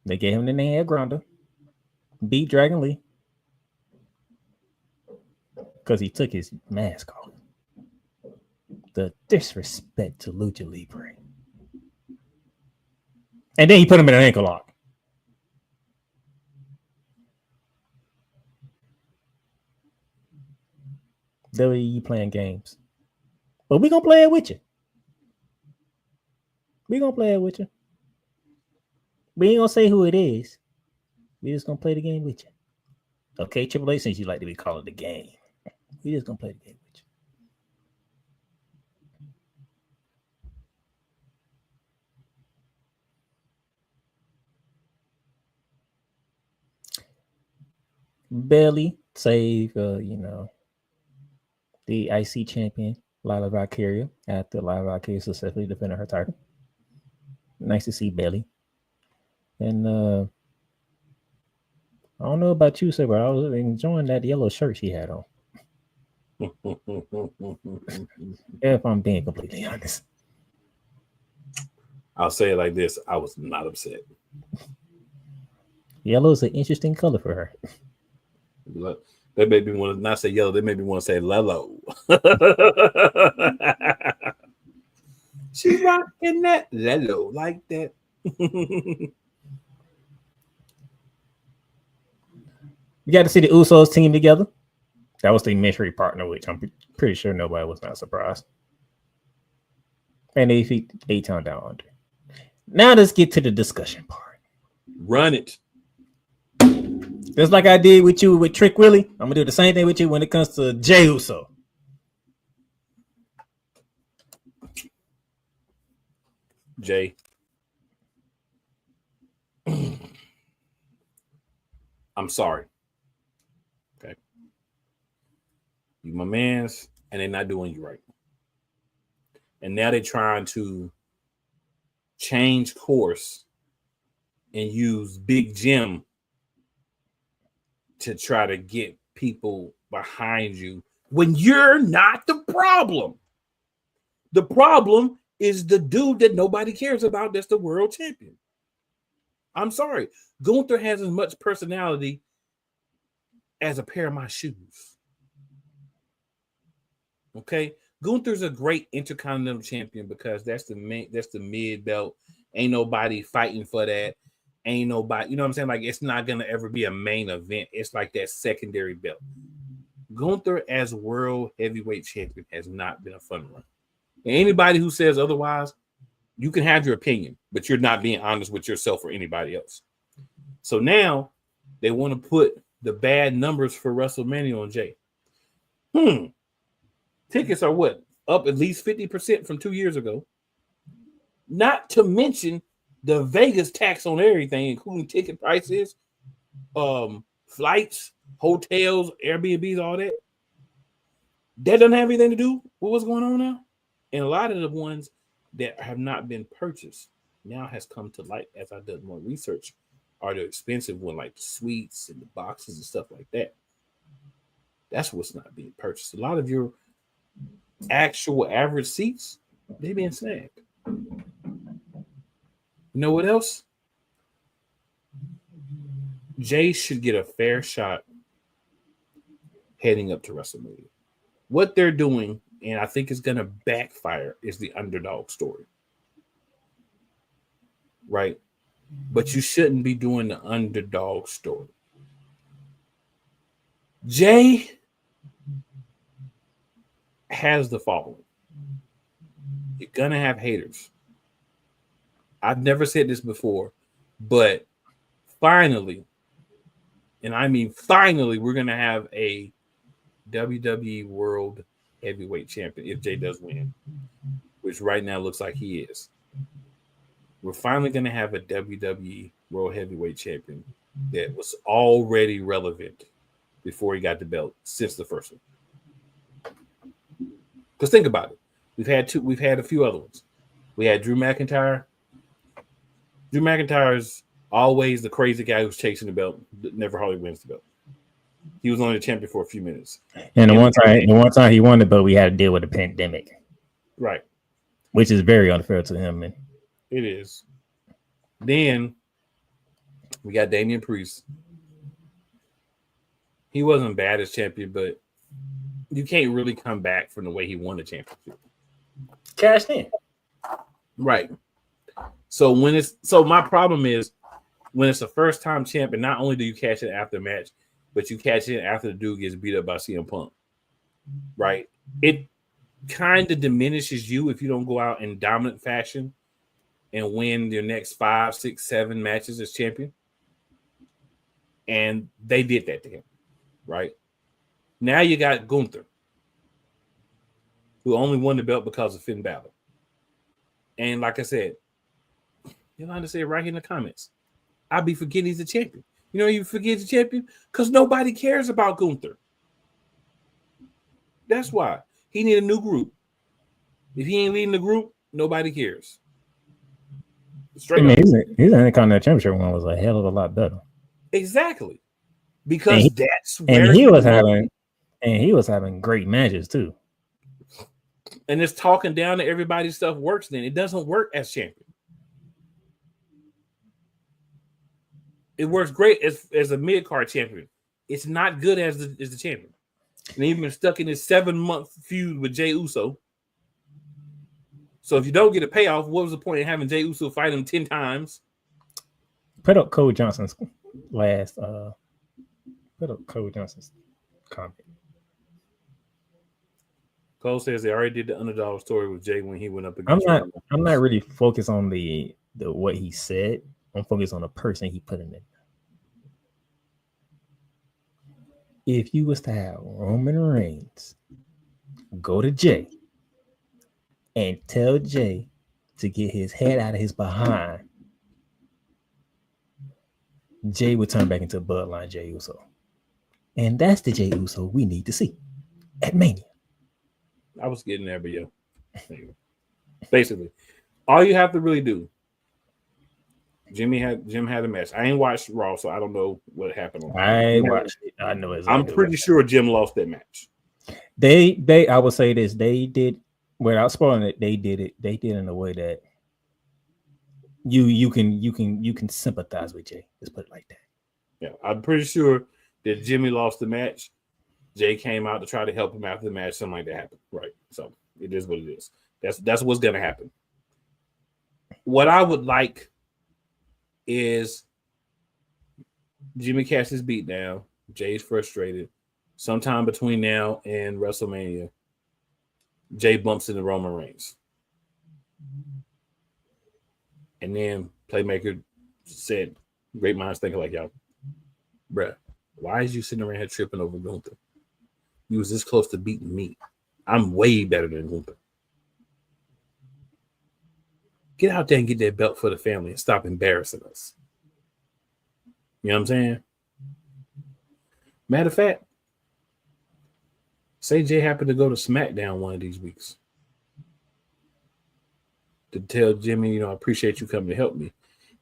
[SPEAKER 2] They gave him the name El Grande. Beat Dragon Lee. Because he took his mask off. The disrespect to Lucha Libre. And then he put him in an ankle lock. WWE playing games. But we're going to play it with you. We're going to play it with you. We ain't going to say who it is. We just gonna play the game with you. Okay, Triple H, since you like to be called the game, we just gonna play the game with you. Barely save, the IC champion, Lila Valkyria, after Lila Valkyria successfully defended her title. Nice to see Bailey. And I don't know about you, sir, but I was enjoying that yellow shirt she had on. If I'm being completely honest.
[SPEAKER 1] I'll say it like this. I was not upset.
[SPEAKER 2] Yellow is an interesting color for her.
[SPEAKER 1] Look, they made me want to not say yellow. They made me want to say Lelo. She's rocking that Lelo like that.
[SPEAKER 2] You got to see the Usos team together. That was the mystery partner, which I'm pretty sure nobody was not surprised. And they defeat A-Town Down Under. Now let's get to the discussion part.
[SPEAKER 1] Run it.
[SPEAKER 2] Just like I did with you with Trick Willie, I'm gonna do the same thing with you when it comes to Jey Uso.
[SPEAKER 1] Jay. I'm sorry. Okay. You my mans, and they're not doing you right. And now they're trying to change course and use Big Jim to try to get people behind you when you're not the problem. The problem is the dude that nobody cares about that's the world champion. I'm sorry. Gunther has as much personality as a pair of my shoes. Okay? Gunther's a great intercontinental champion because that's the mid belt. Ain't nobody fighting for that. Ain't nobody, you know what I'm saying? Like, it's not gonna ever be a main event. It's like that secondary belt. Gunther as world heavyweight champion has not been a fun run. And anybody who says otherwise, you can have your opinion, but you're not being honest with yourself or anybody else. So now they want to put the bad numbers for WrestleMania on Jay. Tickets are what? Up at least 50% from 2 years ago. Not to mention the Vegas tax on everything, including ticket prices, flights, hotels, Airbnbs, all that. That doesn't have anything to do with what's going on now. And a lot of the ones that have not been purchased now has come to light as I've done more research are the expensive one, like the suites and the boxes and stuff like that. That's what's not being purchased. A lot of your actual average seats, they've been snagged. You know what else? Jay should get a fair shot heading up to WrestleMania. What they're doing, and I think it's going to backfire, is the underdog story. Right? But you shouldn't be doing the underdog story. Jay has the following. You're going to have haters. I've never said this before, but finally, and I mean finally, we're going to have a WWE World Heavyweight Champion if Jay does win, which right now looks like he is. We're finally going to have a WWE World Heavyweight Champion that was already relevant before he got the belt since the first one. Because think about it. We've had a few other ones. We had Drew McIntyre. Drew McIntyre's always the crazy guy who's chasing the belt, never hardly wins the belt. He was only the champion for a few minutes.
[SPEAKER 2] And the one time he won the belt, we had to deal with the pandemic.
[SPEAKER 1] Right.
[SPEAKER 2] Which is very unfair to him, man.
[SPEAKER 1] It is. Then we got Damian Priest. He wasn't bad as champion, but you can't really come back from the way he won the championship.
[SPEAKER 2] Cashed in.
[SPEAKER 1] Right. So my problem is when it's a first time champion, not only do you cash in after a match, but you cash in after the dude gets beat up by CM Punk. Right. It kind of diminishes you if you don't go out in dominant fashion and win your next 5, 6, 7 matches as champion. And they did that to him, right? Now you got Gunther, who only won the belt because of Finn Balor. And like I said, Yolanda said right here in the comments, I'll be forgetting he's the champion. You know, you forget the champion because nobody cares about Gunther. That's why he need a new group. If he ain't leading the group, nobody cares. Straight up.
[SPEAKER 2] His Intercontinental Championship one was a hell of a lot better.
[SPEAKER 1] Exactly. Because that's
[SPEAKER 2] and
[SPEAKER 1] where
[SPEAKER 2] he was having great matches too.
[SPEAKER 1] And this talking down to everybody's stuff works then. It doesn't work as champion. It works great as a mid-card champion. It's not good as the champion. And he's been stuck in this 7-month feud with Jey Uso. So if you don't get a payoff, what was the point of having Jey Uso fight him 10 times?
[SPEAKER 2] Put up Cole Johnson's comment.
[SPEAKER 1] Cole says they already did the underdog story with Jey when he went up against.
[SPEAKER 2] I'm not really focused on the what he said. I'm focused on the person he put in there. If you was to have Roman Reigns go to Jey and tell Jey to get his head out of his behind, Jey would turn back into Bloodline Jey Uso. And that's the Jey Uso we need to see at Mania.
[SPEAKER 1] I was getting there, but yeah. Anyway. Basically, all you have to really do. Jim had a match. I ain't watched Raw, so I don't know what happened.
[SPEAKER 2] I watched it. I know exactly.
[SPEAKER 1] I'm pretty sure Jim lost that match.
[SPEAKER 2] They I would say this. They did, without spoiling it, they did in a way that you can sympathize with Jey. Let's put it like that.
[SPEAKER 1] Yeah, I'm pretty sure that Jimmy lost the match. Jey came out to try to help him after the match. Something like that happened. Right. So it is what it is. That's what's gonna happen. What I would like is Jimmy catches beat down. Jay's frustrated. Sometime between now and WrestleMania, Jey bumps into Roman Reigns. And then Playmaker said, great minds thinking like y'all. Bruh, why is you sitting around here tripping over Gunther? You was this close to beating me. I'm way better than Gunther. Get out there and get that belt for the family and stop embarrassing us. You know what I'm saying? Matter of fact, say Jey happened to go to Smackdown one of these weeks to tell Jimmy, I appreciate you coming to help me.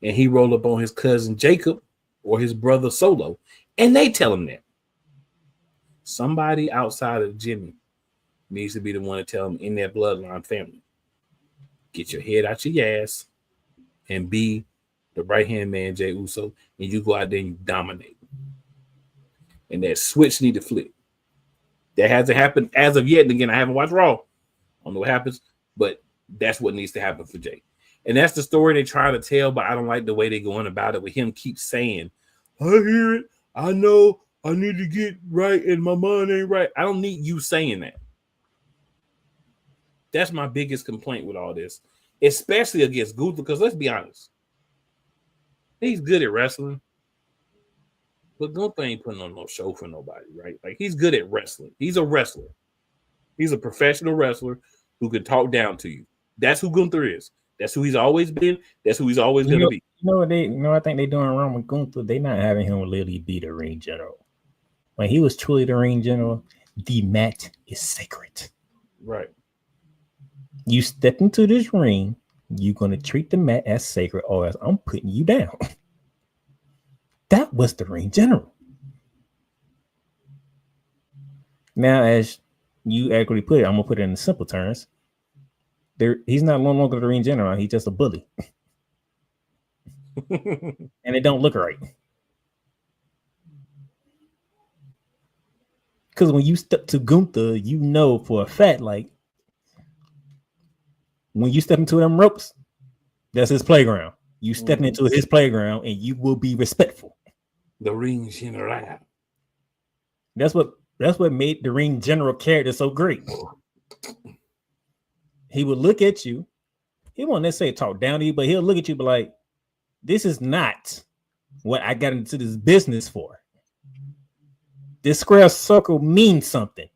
[SPEAKER 1] And he roll up on his cousin Jacob or his brother Solo, and they tell him that. Somebody outside of Jimmy needs to be the one to tell him in that bloodline family. Get your head out your ass and be the right-hand man, Jey Uso, and you go out there and you dominate. And that switch need to flip. That hasn't happened as of yet. And again, I haven't watched Raw. I don't know what happens, but that's what needs to happen for Jey. And that's the story they try to tell, but I don't like the way they're going about it with him keep saying, I hear it. I know I need to get right and my mind ain't right. I don't need you saying that. That's my biggest complaint with all this, especially against Gunther, because let's be honest. He's good at wrestling, but Gunther ain't putting on no show for nobody, right? Like, he's good at wrestling. He's a wrestler. He's a professional wrestler who can talk down to you. That's who Gunther is. That's who he's always been. That's who he's always going to be.
[SPEAKER 2] I think they're doing wrong with Gunther. They're not having him literally be the ring general. When he was truly the ring general, the mat is sacred.
[SPEAKER 1] Right.
[SPEAKER 2] You step into this ring, you're going to treat the mat as sacred, or as I'm putting you down. That was the ring general. Now, as you accurately put it, I'm going to put it in simple terms. He's not no longer the ring general. He's just a bully. And it don't look right. Because when you step to Gunther, you know for a fact, like, when you step into them ropes, that's his playground. You step into his playground and you will be respectful.
[SPEAKER 1] The ring general.
[SPEAKER 2] That's what made the ring general character so great. He would look at you. He won't necessarily talk down to you, but he'll look at you, be like, this is not what I got into this business for. This square circle means something.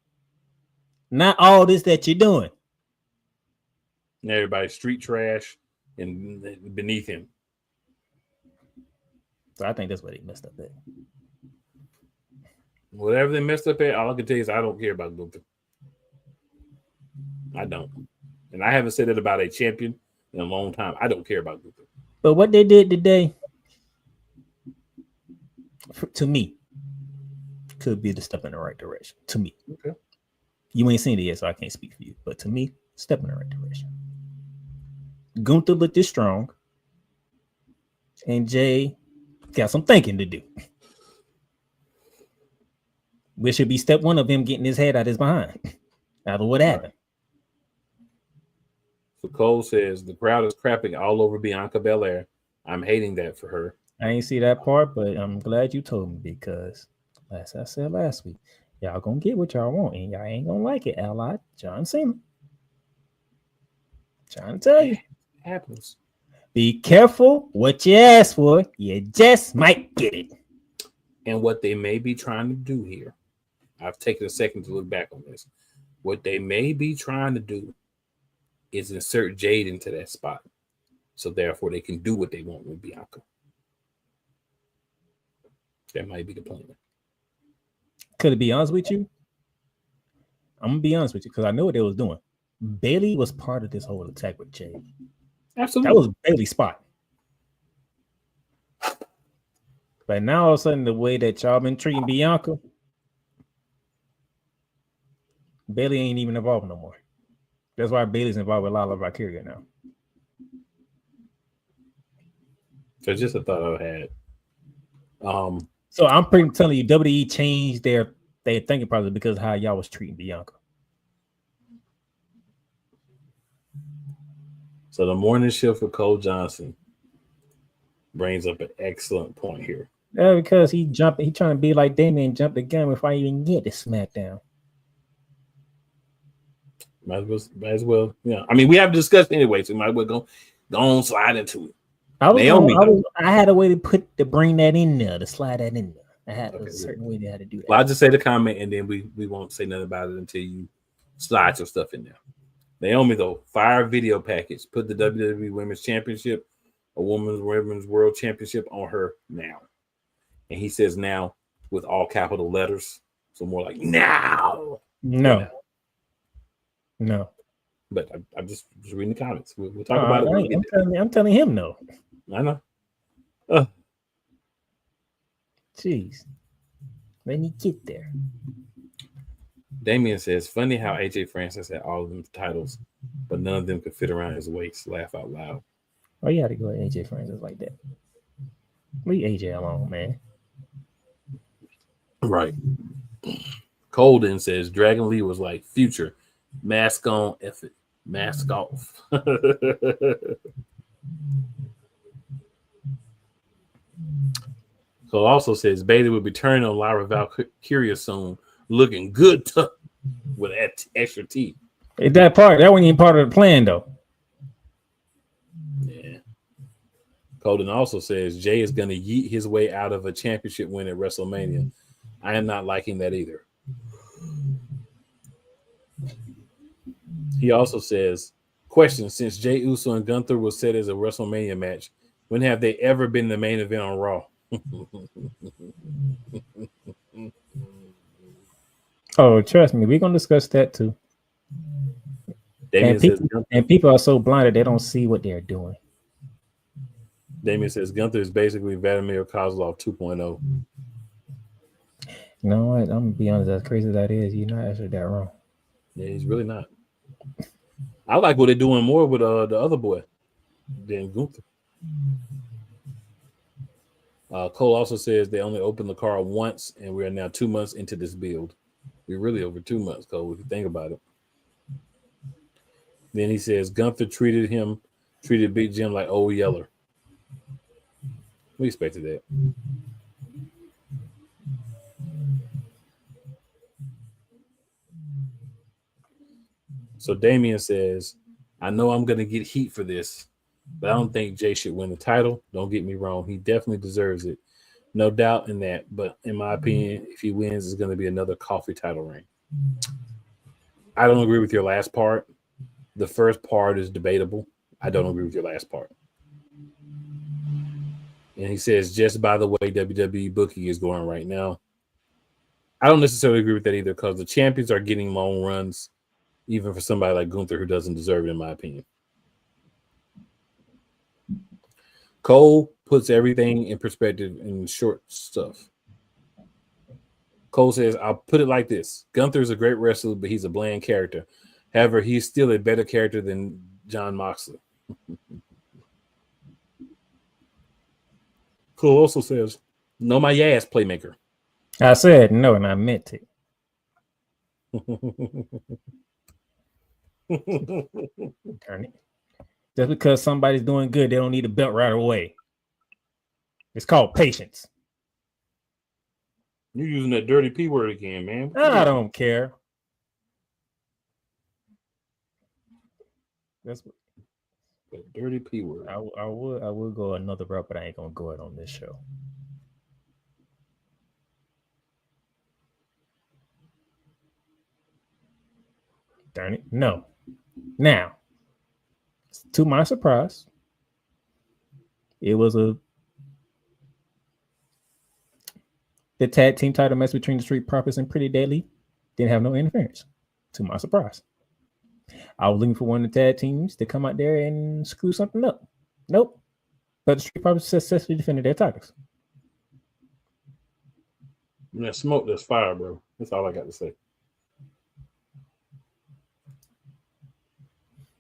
[SPEAKER 2] Not all this that you're doing.
[SPEAKER 1] And everybody's street trash and beneath him.
[SPEAKER 2] So I think that's what they messed up at.
[SPEAKER 1] Whatever they messed up at, all I can tell you is I don't care about Gunther. I don't. And I haven't said it about a champion in a long time. I don't care about Gunther.
[SPEAKER 2] But what they did today, to me, could be the step in the right direction. To me.
[SPEAKER 1] Okay.
[SPEAKER 2] You ain't seen it yet, so I can't speak for you. But to me, step in the right direction. Gunther looked this strong. And Jay got some thinking to do. Which should be step one of him getting his head out his behind. Out of what happened.
[SPEAKER 1] So Cole says the crowd is crapping all over Bianca Belair. I'm hating that for her.
[SPEAKER 2] I ain't see that part, but I'm glad you told me because, as I said last week, y'all gonna get what y'all want, and y'all ain't gonna like it. Ally John Cena. Trying to tell you.
[SPEAKER 1] It happens.
[SPEAKER 2] Be careful what you ask for. You just might get it.
[SPEAKER 1] And what they may be trying to do here, I've taken a second to look back on this. What they may be trying to do is insert Jade into that spot. So therefore they can do what they want with Bianca. That might be the plan.
[SPEAKER 2] Could it be honest with you? I'm gonna be honest with you because I know what they was doing. Bailey was part of this whole attack with Jade.
[SPEAKER 1] Absolutely.
[SPEAKER 2] That was Bailey's spot. But now all of a sudden, the way that y'all been treating Bianca, Bailey ain't even involved no more. That's why Bailey's involved with Lala Valkyria now.
[SPEAKER 1] So just a thought I had.
[SPEAKER 2] So I'm pretty telling you, WWE changed their thinking probably because of how y'all was treating Bianca.
[SPEAKER 1] So the morning shift for Cole Johnson brings up an excellent point here.
[SPEAKER 2] Yeah, because he trying to be like Damien, jump the gun before I even get to SmackDown.
[SPEAKER 1] Might as well. Yeah. I mean, we have discussed anyway, so we might as well go on slide into it.
[SPEAKER 2] I had a way to bring that in there, to slide that in there. I had a certain way they had to do that.
[SPEAKER 1] Well, I'll just say the comment and then we won't say nothing about it until you slide your stuff in there. Naomi, though, fire video package. Put the WWE Women's Championship, a Women's World Championship on her now. And he says now with all capital letters. So more like now.
[SPEAKER 2] No.
[SPEAKER 1] But I'm just reading the comments. We'll talk about it.
[SPEAKER 2] I'm telling him no.
[SPEAKER 1] I know.
[SPEAKER 2] Jeez. Let me get there.
[SPEAKER 1] Damien says, funny how AJ Francis had all of them titles, but none of them could fit around his waist. Laugh out loud.
[SPEAKER 2] Oh, you had to go at AJ Francis like that. Leave AJ alone, man.
[SPEAKER 1] Right. Colden says, Dragon Lee was like, Future, mask on, F it, mask off. Cole also says, Bailey will be turning on Lyra Valkyria soon, looking good with extra teeth.
[SPEAKER 2] That wasn't even part of the plan, though.
[SPEAKER 1] Yeah. Colden also says Jay is going to yeet his way out of a championship win at WrestleMania. I am not liking that either. He also says, question, since Jay Uso and Gunther was set as a WrestleMania match, when have they ever been the main event on Raw?
[SPEAKER 2] Oh, trust me, we're going to discuss that too. And people are so blinded, they don't see what they're doing.
[SPEAKER 1] Damien says Gunther is basically Vladimir Kozlov 2.0.
[SPEAKER 2] You know what? I'm going to be honest, as crazy as that is, you're not actually that wrong.
[SPEAKER 1] Yeah, he's really not. I like what they're doing more with the other boy than Gunther. Cole also says they only opened the car once, and we are now 2 months into this build. We're really over 2 months, Cole, if you think about it. Then he says Gunther treated Big Jim like old Yeller. We expected that. So Damien says, I know I'm going to get heat for this, but I don't think Jay should win the title. Don't get me wrong. He definitely deserves it. No doubt in that. But in my opinion, if he wins, it's going to be another coffee title reign. I don't agree with your last part. The first part is debatable. I don't agree with your last part. And he says, just by the way WWE booking is going right now. I don't necessarily agree with that either because the champions are getting long runs, even for somebody like Gunther who doesn't deserve it, in my opinion. Cole puts everything in perspective in short stuff. Cole says, I'll put it like this. Gunther is a great wrestler, but he's a bland character. However, he's still a better character than Jon Moxley. Cole also says, no my ass, playmaker.
[SPEAKER 2] I said no, and I meant it. Darn it. Just because somebody's doing good, they don't need a belt right away. It's called patience.
[SPEAKER 1] You're using that dirty P word again, man.
[SPEAKER 2] I don't care. That's what
[SPEAKER 1] that dirty P word.
[SPEAKER 2] I will go another route, but I ain't gonna go it on this show. Darn it. No. Now, to my surprise, it was the tag team title match between the Street Profits and Pretty Deadly didn't have no interference, to my surprise. I was looking for one of the tag teams to come out there and screw something up. Nope. But the Street Profits successfully defended their titles.
[SPEAKER 1] When there's smoke, there's fire, bro. That's all I got to say.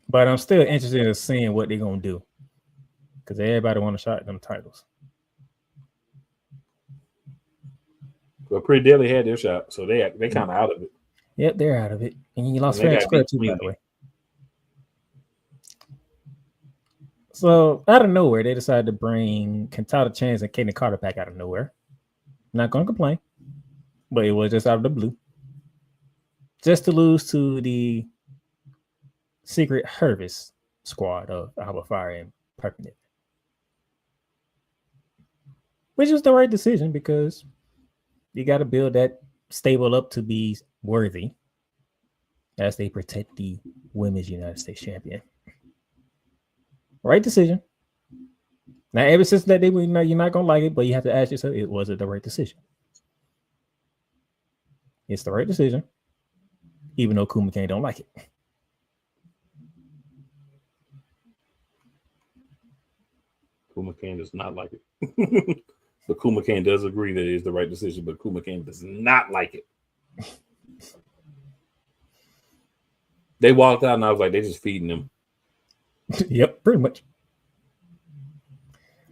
[SPEAKER 2] But I'm still interested in seeing what they're going to do. Because everybody want to shot at them titles.
[SPEAKER 1] Well, Pretty Deadly had their shot, so they kind of out of it.
[SPEAKER 2] Yep, they're out of it. And you lost fair square too, by the way. So, out of nowhere, they decided to bring Kentata Chance and Kaden Carter back out of nowhere. Not going to complain. But it was just out of the blue. Just to lose to the Secret Harvest squad of Alba Fire and Perkinit. Which was the right decision because you got to build that stable up to be worthy as they protect the Women's United States Champion. Right decision. Now, ever since that day, you're not going to like it, but you have to ask yourself, was it the right decision? It's the right decision, even though Kuma Kane don't like it.
[SPEAKER 1] Kuma Kane does not like it. But Kuma Kane does agree that it is the right decision, but Kuma Kane does not like it. They walked out, and I was like, they're just feeding them.
[SPEAKER 2] Yep, pretty much.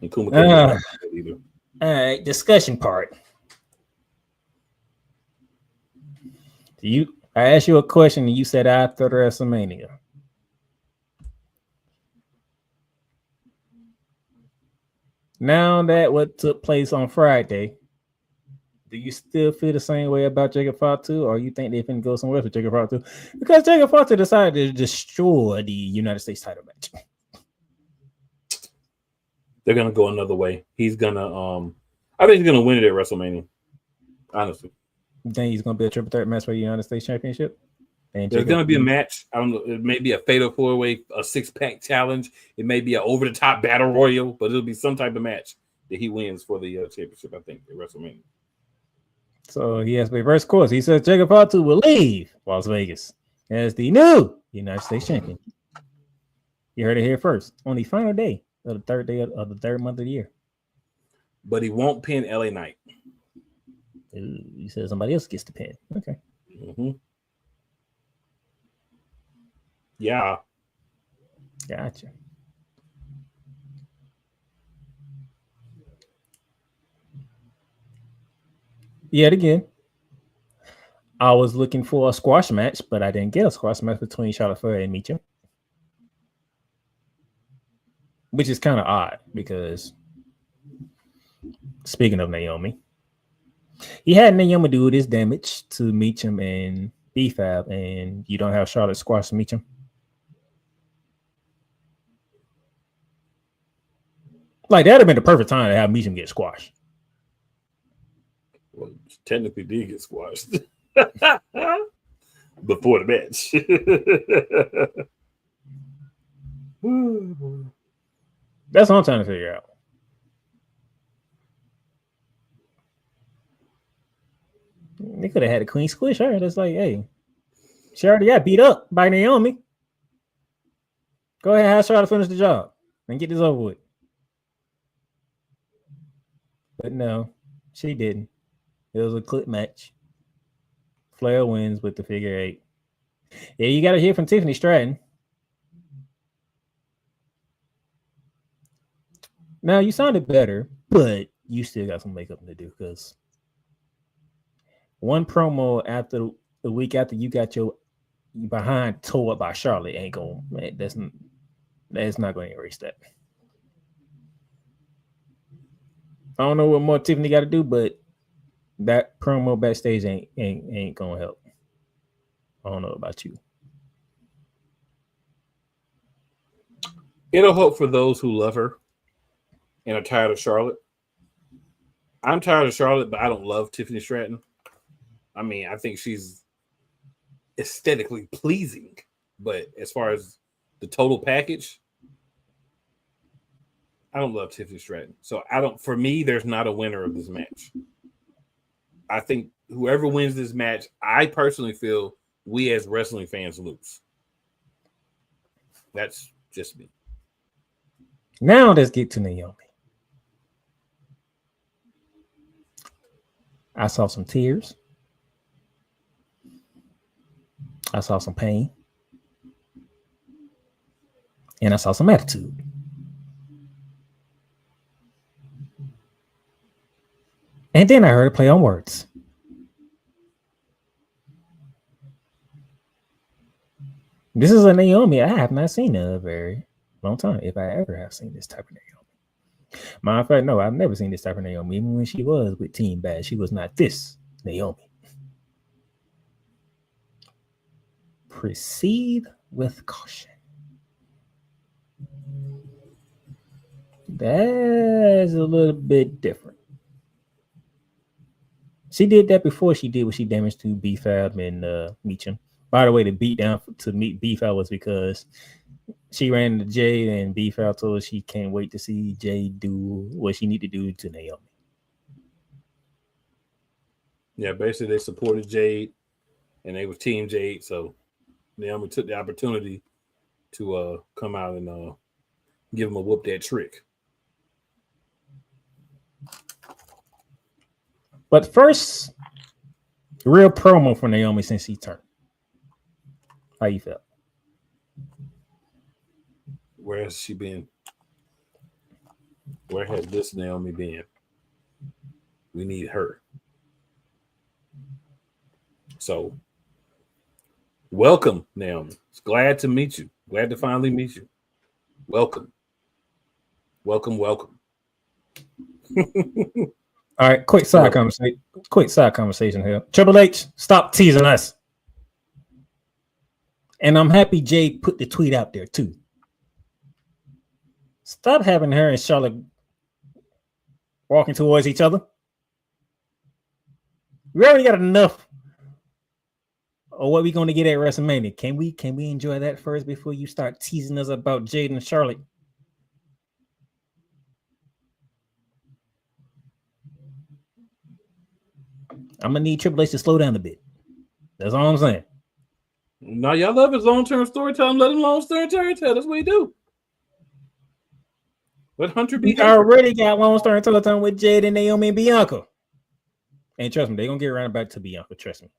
[SPEAKER 1] And Kuma Kane doesn't like it either.
[SPEAKER 2] All right, discussion part. I asked you a question, and you said after WrestleMania. Now that what took place on Friday, do you still feel the same way about Jacob Fatu, or you think they can go somewhere else with Jacob Fatu? Because Jacob Fatu decided to destroy the United States title match.
[SPEAKER 1] They're gonna go another way. He's gonna I think he's gonna win it at WrestleMania. Honestly.
[SPEAKER 2] You think he's gonna be a triple threat match for the United States Championship?
[SPEAKER 1] There's gonna be a match. I don't know. It may be a fatal 4-way, a 6-pack challenge. It may be an over-the-top battle royal, but it'll be some type of match that he wins for the championship. I think at WrestleMania.
[SPEAKER 2] So he has to reverse course. He says Jacob Fatu will leave Las Vegas as the new United States champion. You heard it here first. On the final day of the third day of the third month of the year.
[SPEAKER 1] But he won't pin LA Knight.
[SPEAKER 2] Ooh, he says somebody else gets the pin. Okay.
[SPEAKER 1] Mm-hmm. Yeah.
[SPEAKER 2] Gotcha. Yet again, I was looking for a squash match, but I didn't get a squash match between Charlotte Flair and Meacham. Which is kind of odd because speaking of Naomi, he had Naomi do this damage to Meacham and B-Fab, and you don't have Charlotte squash Meacham. Like, that'd have been the perfect time to have Meacham get squashed.
[SPEAKER 1] Well, technically did get squashed before the match.
[SPEAKER 2] That's what I'm trying to figure out. They could have had a clean squish her. That's like, hey, she already got beat up by Naomi. Go ahead and have Charlotte finish the job and get this over with. But no, she didn't. It was a clip match. Flair wins with the figure 8. Yeah, you got to hear from Tiffany Stratton. Now, you sounded better, but you still got some makeup to do because one promo after the week after you got your behind tore up by Charlotte ain't going. That's not going to erase that. I don't know what more Tiffany got to do, but that promo backstage ain't going to help. I don't know about you.
[SPEAKER 1] It'll help for those who love her and are tired of Charlotte. I'm tired of Charlotte, but I don't love Tiffany Stratton. I mean, I think she's aesthetically pleasing, but as far as the total package, I don't love Tiffany Stratton. So for me, there's not a winner of this match. I think whoever wins this match, I personally feel we as wrestling fans lose. That's just me.
[SPEAKER 2] Now let's get to Naomi. I saw some tears. I saw some pain. And I saw some attitude. And then I heard her play on words. This is a Naomi I have not seen in a very long time, if I ever have seen this type of Naomi. Matter of fact, no, I've never seen this type of Naomi. Even when she was with Team Bad, she was not this Naomi. Proceed with caution. That's a little bit different. She did that before she did what she damaged to B-Fab and Meacham. By the way, the beat down to meet B-Fab was because she ran into Jade and B-Fab told her she can't wait to see Jade do what she need to do to Naomi.
[SPEAKER 1] Yeah, basically they supported Jade and they were Team Jade, so Naomi took the opportunity to come out and give him a whoop that trick.
[SPEAKER 2] But first, real promo for Naomi since he turned. How you felt?
[SPEAKER 1] Where has she been? Where has this Naomi been? We need her. So, welcome, Naomi. It's glad to meet you. Glad to finally meet you. Welcome. Welcome, welcome.
[SPEAKER 2] All right, quick side conversation here. Triple H, stop teasing us. And I'm happy Jay put the tweet out there too. Stop having her and Charlotte walking towards each other. We already got enough of what we're going to get at WrestleMania. Can we enjoy that first before you start teasing us about Jade and Charlotte? I'm gonna need Triple H to slow down a bit. That's all I'm saying.
[SPEAKER 1] No, y'all love his long-term storytelling. Let him long-term storytell. That's what he do. Let Hunter be.
[SPEAKER 2] We already got long-term storytelling with Jade and Naomi and Bianca. And trust me, they're gonna get around back to Bianca. Trust me.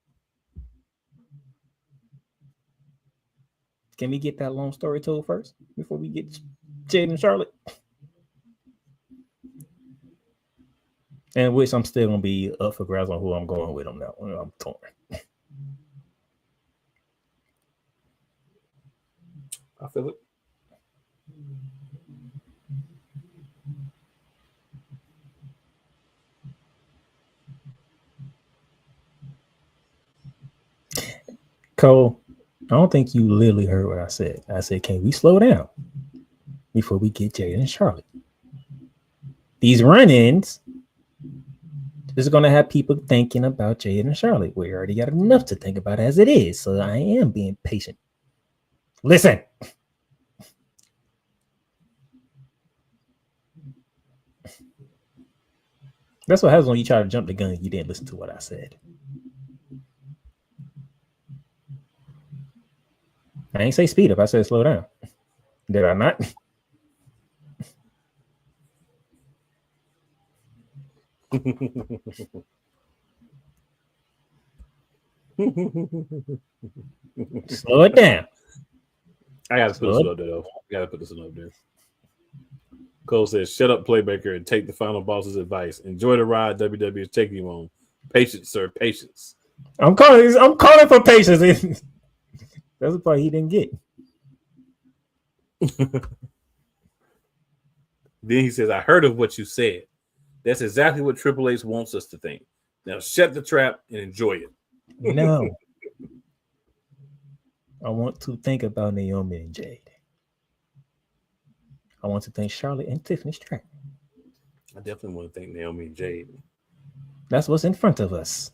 [SPEAKER 2] Can we get that long story told first before we get Jade and Charlotte? And which I'm still gonna be up for grabs on who I'm going with on that one. I'm torn.
[SPEAKER 1] I feel it.
[SPEAKER 2] Cole, I don't think you literally heard what I said. I said, can we slow down before we get Jade and Charlotte? These run-ins This is going to have people thinking about Jade and Charlotte. We already got enough to think about as it is, so I am being patient. Listen. That's what happens when you try to jump the gun. You didn't listen to what I said. I ain't say speed up. I said slow down. Did I not? Slow it down.
[SPEAKER 1] I gotta put this up there though. Gotta put this one up there. Cole says, "Shut up, playmaker, and take the final boss's advice. Enjoy the ride WWE is taking you on. Patience, sir, patience."
[SPEAKER 2] I'm calling for patience. That's the part he didn't get.
[SPEAKER 1] Then he says, "I heard of what you said. That's exactly what Triple H wants us to think. Now shut the trap and enjoy it."
[SPEAKER 2] No. I want to think about Naomi and Jade. I want to thank Charlotte and Tiffany Stratton.
[SPEAKER 1] I definitely want to thank Naomi and Jade.
[SPEAKER 2] That's what's in front of us.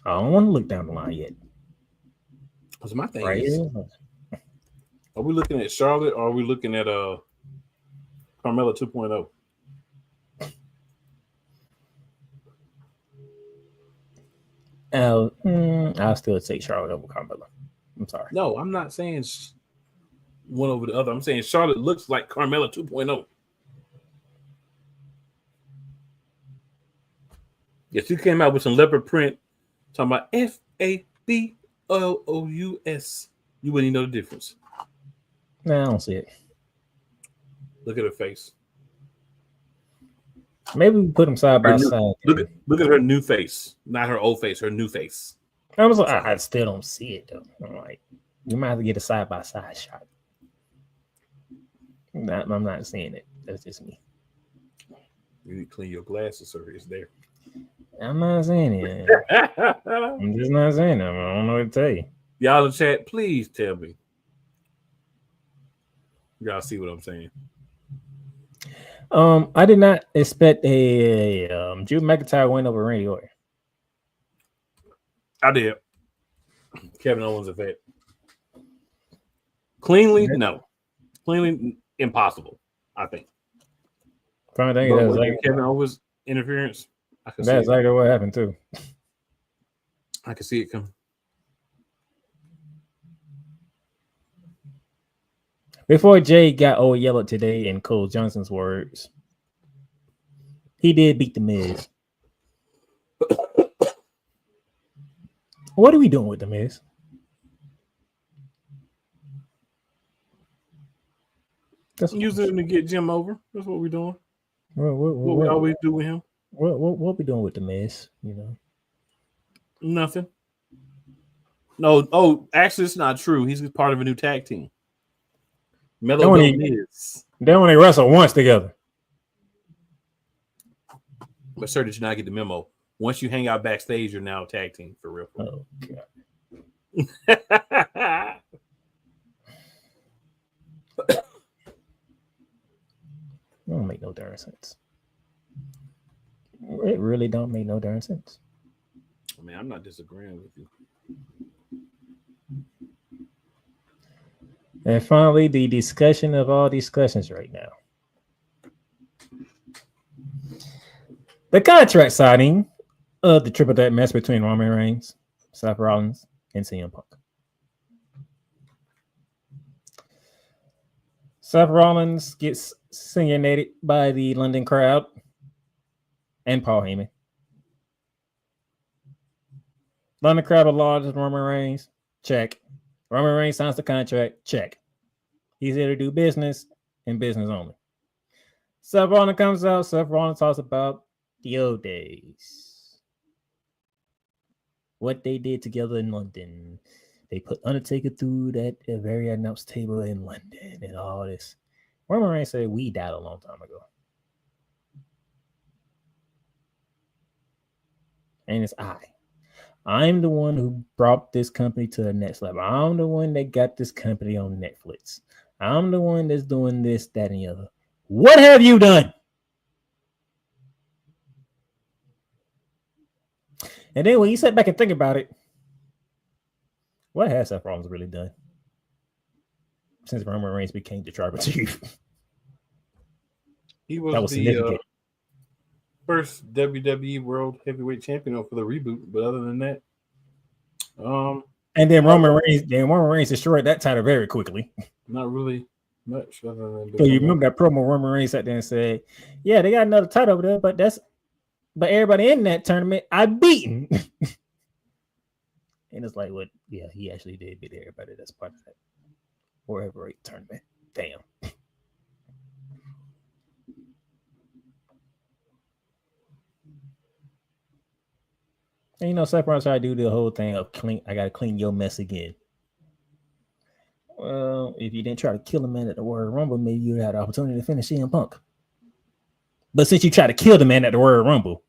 [SPEAKER 2] I don't want to look down the line yet.
[SPEAKER 1] Because my thing
[SPEAKER 2] Right
[SPEAKER 1] is,
[SPEAKER 2] here.
[SPEAKER 1] are we looking at Charlotte or are we looking at Carmella 2.0?
[SPEAKER 2] I'll still take Charlotte over Carmella. I'm sorry.
[SPEAKER 1] No, I'm not saying one over the other. I'm saying Charlotte looks like Carmella 2.0. If you came out with some leopard print talking about FABOOUS, you wouldn't even know the difference.
[SPEAKER 2] No, I don't see it.
[SPEAKER 1] Look at her face.
[SPEAKER 2] Maybe we put them side by side.
[SPEAKER 1] Look at her new face, not her old face. Her new face.
[SPEAKER 2] I still don't see it though. I'm like, you might have to get a side by side shot. I'm not seeing it. That's just me.
[SPEAKER 1] You need to clean your glasses, sir. It's there.
[SPEAKER 2] I'm not saying it. I'm just not saying it. I don't know what to tell you.
[SPEAKER 1] Y'all in the chat, please tell me. Y'all see what I'm saying?
[SPEAKER 2] I did not expect a Drew McIntyre win over Randy Orton.
[SPEAKER 1] I did. Kevin Owens a vet. Cleanly, no. Cleanly, impossible, I think.
[SPEAKER 2] Funny thing is,
[SPEAKER 1] like Kevin Owens interference.
[SPEAKER 2] That's exactly what happened too.
[SPEAKER 1] I can see it coming.
[SPEAKER 2] Before Jay got all yellowed today, in Cole Johnson's words, he did beat The Miz. What are we doing with The Miz?
[SPEAKER 1] That's using him to get Jim over. That's what we're doing.
[SPEAKER 2] What
[SPEAKER 1] we always do with him.
[SPEAKER 2] What we doing with The Miz? You know,
[SPEAKER 1] nothing. No. Oh, actually, it's not true. He's part of a new tag team. They
[SPEAKER 2] only wrestle once together.
[SPEAKER 1] But sir, did you not get the memo? Once you hang out backstage, you're now a tag team for real.
[SPEAKER 2] Oh God. It don't make no darn sense. It really don't make no darn sense.
[SPEAKER 1] I mean, I'm not disagreeing with you.
[SPEAKER 2] And finally, the discussion of all discussions right now. The contract signing of the triple threat match between Roman Reigns, Seth Rollins, and CM Punk. Seth Rollins gets singinated by the London crowd and Paul Heyman. London crowd applauds Roman Reigns. Check. Roman Reigns signs the contract. Check. He's here to do business and business only. Seth Rollins comes out. Seth Rollins talks about the old days. What they did together in London. They put Undertaker through that very announce table in London and all this. Roman Reigns said we died a long time ago. And it's I'm the one who brought this company to the next level. I'm the one that got this company on Netflix. I'm the one that's doing this, that, and the other. What have you done? And then when you sit back and think about it, what has Seth Rollins really done since Roman Reigns became the tribal chief?
[SPEAKER 1] He
[SPEAKER 2] That
[SPEAKER 1] was
[SPEAKER 2] was
[SPEAKER 1] the
[SPEAKER 2] significant.
[SPEAKER 1] first WWE World Heavyweight Champion for the reboot, but other than that,
[SPEAKER 2] And then Roman Reigns destroyed that title very quickly.
[SPEAKER 1] not really much other than.
[SPEAKER 2] So you remember that promo Roman Reigns sat there and said, "Yeah, they got another title over there, but everybody in that tournament I beaten." And it's like, what? Yeah, he actually did beat everybody that's part of that World Heavyweight tournament. Damn. And you know, Seth Rollins tried to do the whole thing of clean. I gotta clean your mess again. Well, if you didn't try to kill a man at the Royal Rumble, maybe you had the opportunity to finish CM Punk. But since you tried to kill the man at the Royal Rumble,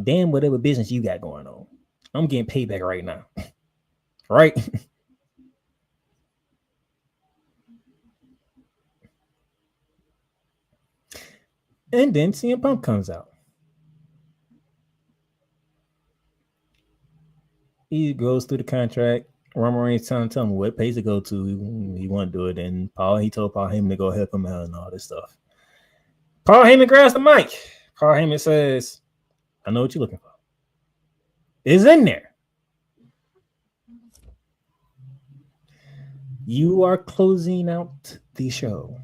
[SPEAKER 2] damn whatever business you got going on, I'm getting payback right now. Right? And then CM Punk comes out. He goes through the contract. Roman Reigns tell him what pace to go to. He want to do it. And he told Paul Heyman to go help him out and all this stuff. Paul Heyman grabs the mic. Paul Heyman says, I know what you're looking for. It's in there. You are closing out the show.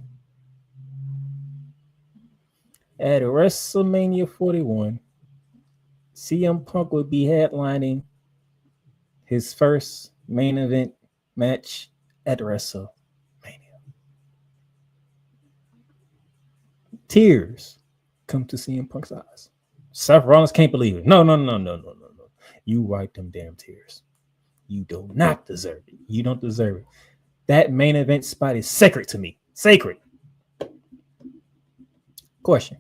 [SPEAKER 2] At WrestleMania 41, CM Punk will be headlining his first main event match at WrestleMania. Tears come to CM Punk's eyes. Seth Rollins can't believe it. No. You wipe them damn tears. You do not deserve it. You don't deserve it. That main event spot is sacred to me. Sacred. Question.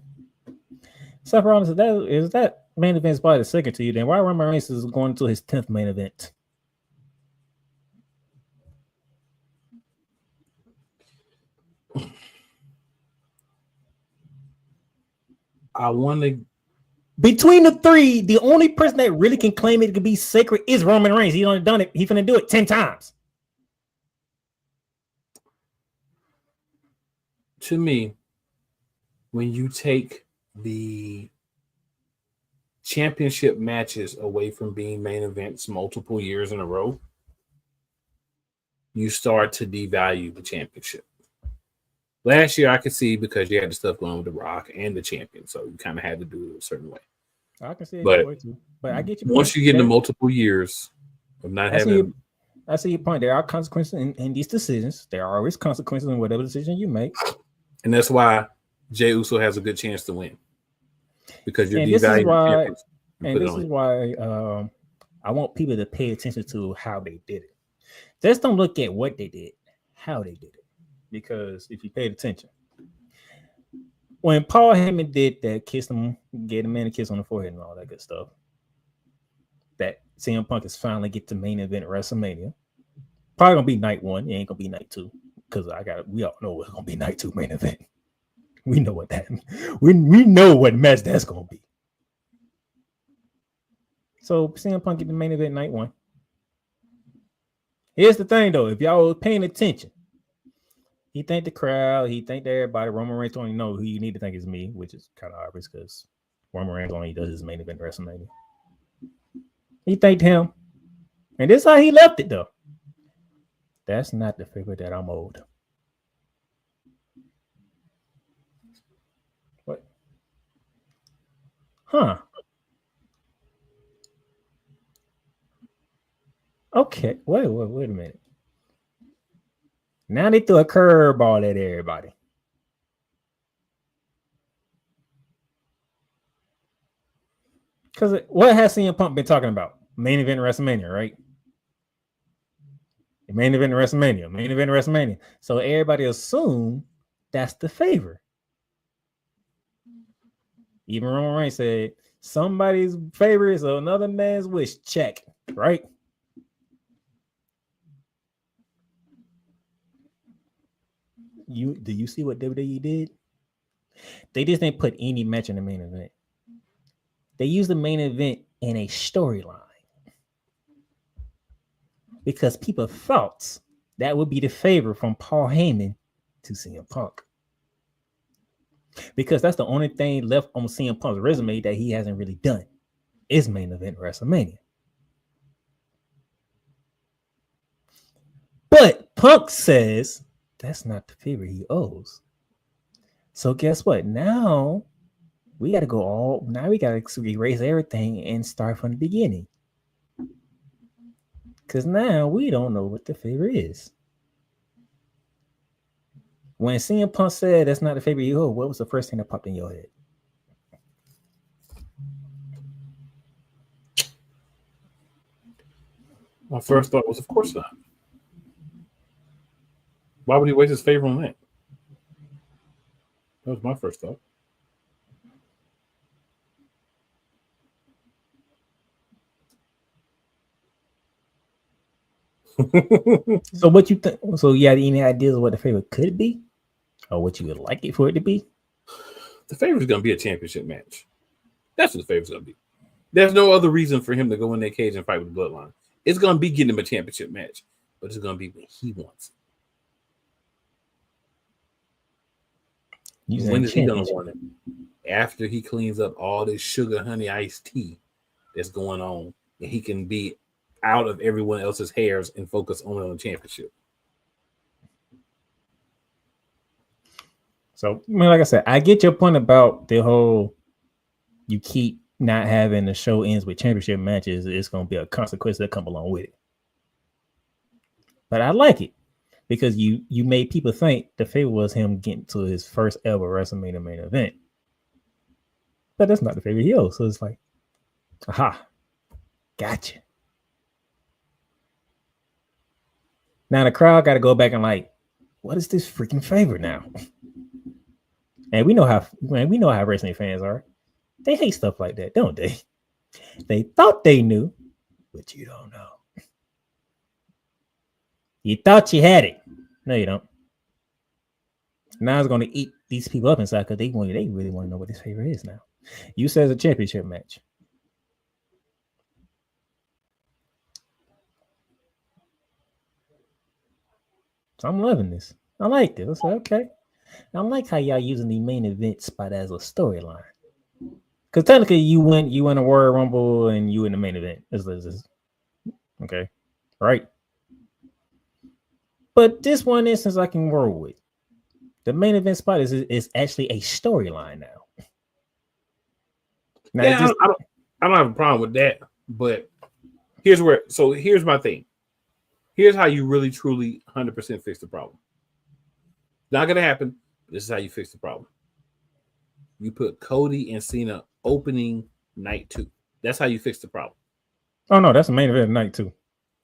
[SPEAKER 2] Seth Rollins, is that main event spot is sacred to you, then why Roman Reigns is going to his 10th main event?
[SPEAKER 1] I want to.
[SPEAKER 2] Between the three, the only person that really can claim it to be sacred is Roman Reigns. He's only done it. He's going to do it 10 times.
[SPEAKER 1] To me, when you take the championship matches away from being main events multiple years in a row, you start to devalue the championship. Last year, I could see because you had the stuff going on with The Rock and the champion, so you kind of had to do it a certain way.
[SPEAKER 2] I can see it,
[SPEAKER 1] but
[SPEAKER 2] I get you.
[SPEAKER 1] Once you get into multiple years of not having,
[SPEAKER 2] I see your point. There are consequences in these decisions. There are always consequences in whatever decision you make,
[SPEAKER 1] and that's why Jey Uso has a good chance to win because you're devaluing the champions.
[SPEAKER 2] And this is why I want people to pay attention to how they did it. Just don't look at what they did, how they did it. Because if you paid attention, when Paul Heyman did that, kissed him, gave the man a kiss on the forehead and all that good stuff, that CM Punk is finally get to main event at WrestleMania. Probably gonna be night 1. It ain't gonna be night 2 because we all know it's gonna be night 2 main event. We know what that we know what mess that's gonna be. So CM Punk get the main event night 1. Here's the thing though, if y'all was paying attention. He thanked the crowd. He thanked everybody. Roman Reigns only know who you need to thank is me, which is kind of obvious because Roman Reigns only does his main event WrestleMania. He thanked him. And this is how he left it, though. That's not the favorite that I'm owed. What? Huh. Okay. Wait a minute. Now they threw a curveball at everybody. Because what has CM Punk been talking about? Main event WrestleMania, right? Main event WrestleMania. So everybody assumed that's the favor. Even Roman Reigns said, somebody's favor is another man's wish. Check, right? Do you see what WWE did? They just didn't put any match in the main event. They used the main event in a storyline. Because people thought that would be the favor from Paul Heyman to CM Punk. Because that's the only thing left on CM Punk's resume that he hasn't really done is main event WrestleMania. But Punk says that's not the favor he owes. So guess what? Now we got to we got to erase everything and start from the beginning. Because now we don't know what the favor is. When CM Punk said that's not the favor you owe, what was the first thing that popped in your head?
[SPEAKER 1] My first thought was, of course not. Why would he waste his favor on that? That was my first thought.
[SPEAKER 2] So what you think? So you had any ideas of what the favor could be, or what you would like it for it to be?
[SPEAKER 1] The favor is going to be a championship match. That's what the favor is going to be. There's no other reason for him to go in that cage and fight with the Bloodline. It's going to be getting him a championship match, but it's going to be when he wants it. When is he going to want it? After he cleans up all this sugar honey iced tea that's going on, and he can be out of everyone else's hairs and focus only on the championship.
[SPEAKER 2] So, I mean, like I said, I get your point about the whole you keep not having the show ends with championship matches. It's going to be a consequence that come along with it. But I like it because you made people think the favor was him getting to his first ever WrestleMania main event. But that's not the favor he owes. So it's like, aha, gotcha. Now the crowd got to go back and like, what is this freaking favor now? And we know how wrestling fans are. They hate stuff like that, don't they? They thought they knew, but you don't know. You thought you had it. No, you don't. Now it's going to eat these people up inside because they really want to know what this favor is now. You said it's a championship match. So I'm loving this. I like this. I said, okay. I like how y'all using the main event spot as a storyline. Because technically you win a Royal Rumble and you in the main event. Okay. Right. But this one instance I can roll with. The main event spot is actually a storyline now.
[SPEAKER 1] Yeah, I don't have a problem with that. But here's my thing. Here's how you really, truly 100% fix the problem. Not going to happen. This is how you fix the problem. You put Cody and Cena opening night 2. That's how you fix the problem.
[SPEAKER 2] Oh, no, that's the main event night 2.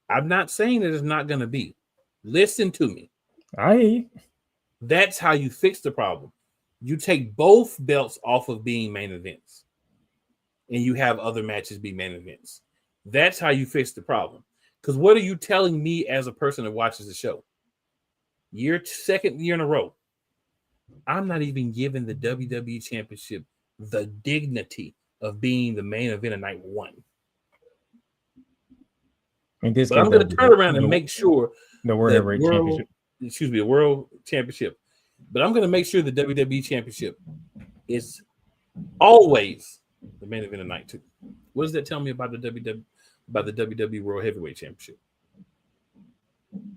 [SPEAKER 1] I'm not saying that it's not going to be. Listen to me.
[SPEAKER 2] I hear you.
[SPEAKER 1] That's how you fix the problem. You take both belts off of being main events, and you have other matches be main events. That's how you fix the problem. Because what are you telling me as a person that watches the show? Second year in a row, I'm not even giving the WWE Championship the dignity of being the main event of night 1. But I'm going to turn around and make sure
[SPEAKER 2] the World Championship.
[SPEAKER 1] Excuse me, the World Championship. But I'm going to make sure the WWE Championship is always the main event of night 2. What does that tell me about the WWE World Heavyweight Championship?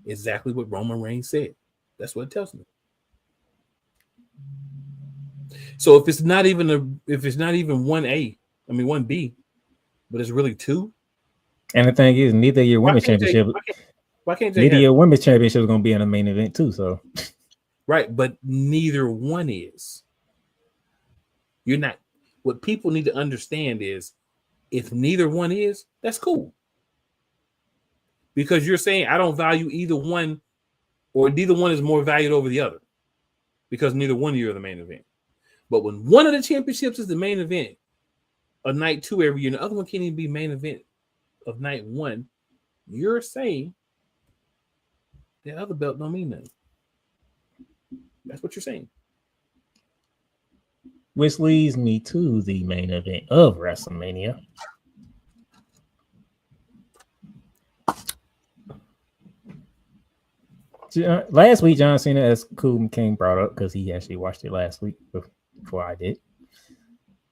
[SPEAKER 1] Exactly what Roman Reigns said. That's what it tells me. So if it's not even 1A, 1B, but it's really 2.
[SPEAKER 2] And the thing is, neither your women's championship.
[SPEAKER 1] Why can't
[SPEAKER 2] neither your women's championship is going to be in the main event too? So,
[SPEAKER 1] right, but neither one is. You're not. What people need to understand is, if neither one is, that's cool. Because you're saying I don't value either one, or neither one is more valued over the other, because neither one of you are the main event. But when one of the championships is the main event of night 2 every year, and the other one can't even be main event of night 1, you're saying the other belt don't mean nothing. That's what you're saying.
[SPEAKER 2] Which leads me to the main event of WrestleMania. Last week, John Cena, as Cool King brought up, because he actually watched it last week before I did.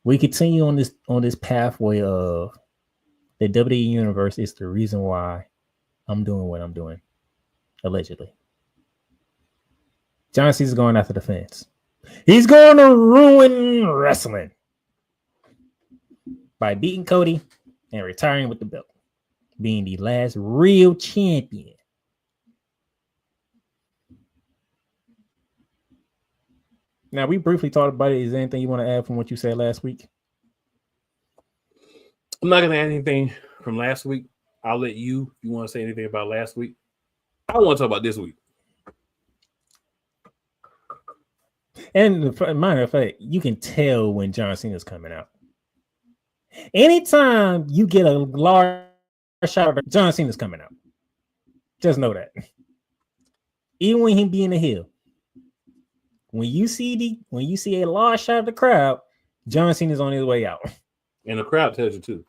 [SPEAKER 2] We continue on this pathway of the WWE universe is the reason why I'm doing what I'm doing, allegedly. John Cena's going after the fans. He's going to ruin wrestling by beating Cody and retiring with the belt, being the last real champion. Now, we briefly talked about it. Is there anything you want to add from what you said last week?
[SPEAKER 1] I'm not going to add anything from last week. I'll let you, if you want to say anything about last week. I want to talk about this week.
[SPEAKER 2] And matter of fact, you can tell when John Cena's coming out. Anytime you get a large shot of John Cena's coming out, just know that. Even when he be in the hill, when you see a large shot of the crowd, John Cena's on his way out.
[SPEAKER 1] And the crowd tells you too.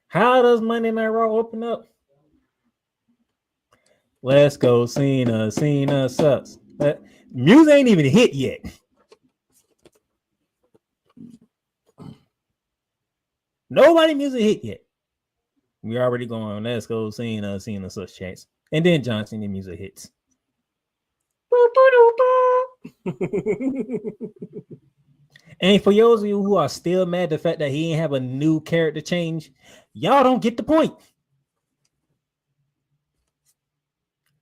[SPEAKER 2] How does Monday Night Raw open up? Let's go, Cena. Cena sucks. Music ain't even hit yet. Nobody music hit yet. We already going. Let's go, Cena. Cena sucks chance. And then John Cena music hits. And for those of you who are still mad at the fact that he ain't have a new character change, y'all don't get the point.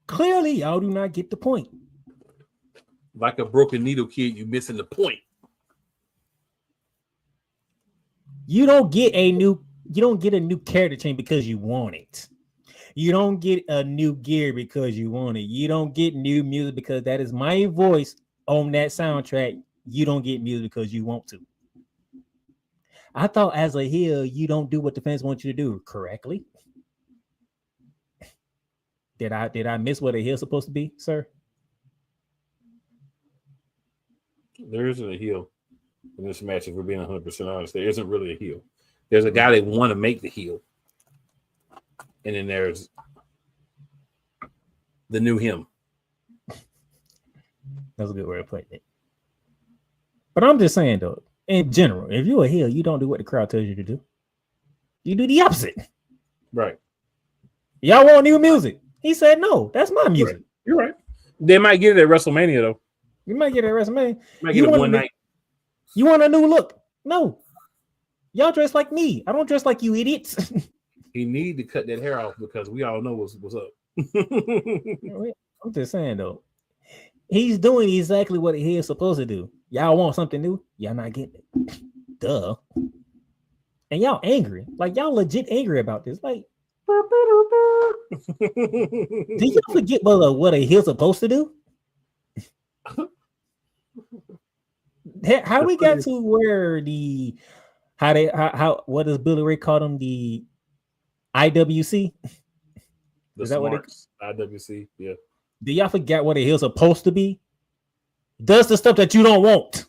[SPEAKER 2] Clearly, y'all do not get the point.
[SPEAKER 1] Like a broken needle, kid, you missing the point.
[SPEAKER 2] You don't get a new character change because you want it. You don't get a new gear because you want it. You don't get new music because that is my voice on that soundtrack. You don't get music because you want to. I thought as a heel, you don't do what the fans want you to do correctly. Did I miss what a heel supposed to be, sir?
[SPEAKER 1] There isn't a heel in this match, if we're being 100% honest. There isn't really a heel. There's a guy they want to make the heel. And then there's the new him.
[SPEAKER 2] That's a good way of putting it. But I'm just saying, though, in general, if you're a heel, you don't do what the crowd tells you to do. You do the opposite.
[SPEAKER 1] Right.
[SPEAKER 2] Y'all want new music. He said, no, that's my music.
[SPEAKER 1] You're right. They might get it at WrestleMania, though.
[SPEAKER 2] You might get it at WrestleMania.
[SPEAKER 1] Might get it one night.
[SPEAKER 2] You want a new look? No. Y'all dress like me. I don't dress like you idiots.
[SPEAKER 1] He need to cut that hair off because we all know what's up.
[SPEAKER 2] I'm just saying, though. He's doing exactly what he is supposed to do. Y'all want something new? Y'all not getting it. Duh. And y'all angry. Like, y'all legit angry about this. Like, do you forget what a heel's supposed to do? How we got to where what does Billy Ray call them? The IWC?
[SPEAKER 1] Is that what it is? IWC, yeah.
[SPEAKER 2] Do y'all forget what a heel's supposed to be? Does the stuff that you don't want.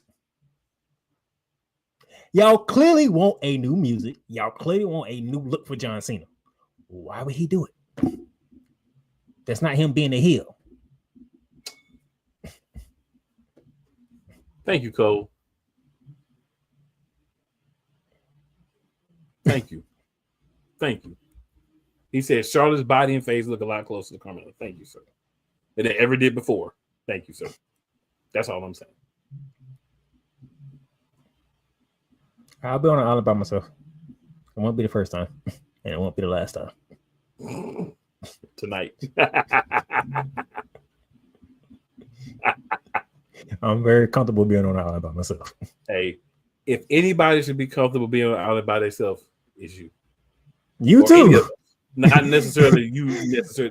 [SPEAKER 2] Y'all clearly want a new music. Y'all clearly want a new look for John Cena. Why would he do it? That's not him being a heel.
[SPEAKER 1] Thank you, Cole. Thank you. Thank you. He said Charlotte's body and face look a lot closer to Carmella. Thank you, sir. Than they ever did before. Thank you, sir. That's all I'm saying.
[SPEAKER 2] I'll be on an island by myself. It won't be the first time, and it won't be the last time.
[SPEAKER 1] Tonight.
[SPEAKER 2] I'm very comfortable being on an island by myself.
[SPEAKER 1] Hey, if anybody should be comfortable being on an island by themselves, it's you.
[SPEAKER 2] You
[SPEAKER 1] or
[SPEAKER 2] too.
[SPEAKER 1] Not necessarily you.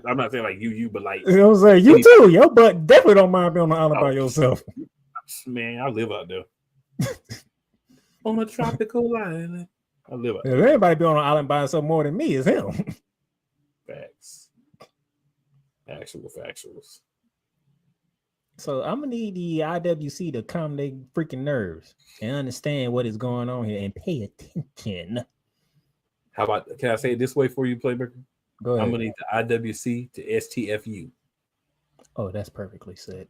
[SPEAKER 1] I'm not saying like you, but like
[SPEAKER 2] you know what I'm saying. You too. Your butt definitely don't mind being on the island by yourself.
[SPEAKER 1] Man, I live out there on a tropical island. I live out there.
[SPEAKER 2] If anybody be on an island by himself more than me, is him.
[SPEAKER 1] Facts. Factuals.
[SPEAKER 2] So I'm gonna need the IWC to calm their freaking nerves and understand what is going on here and pay attention.
[SPEAKER 1] How about, can I say it this way for you, Playmaker?
[SPEAKER 2] Go ahead.
[SPEAKER 1] I'm gonna need the IWC to STFU.
[SPEAKER 2] Oh, that's perfectly said.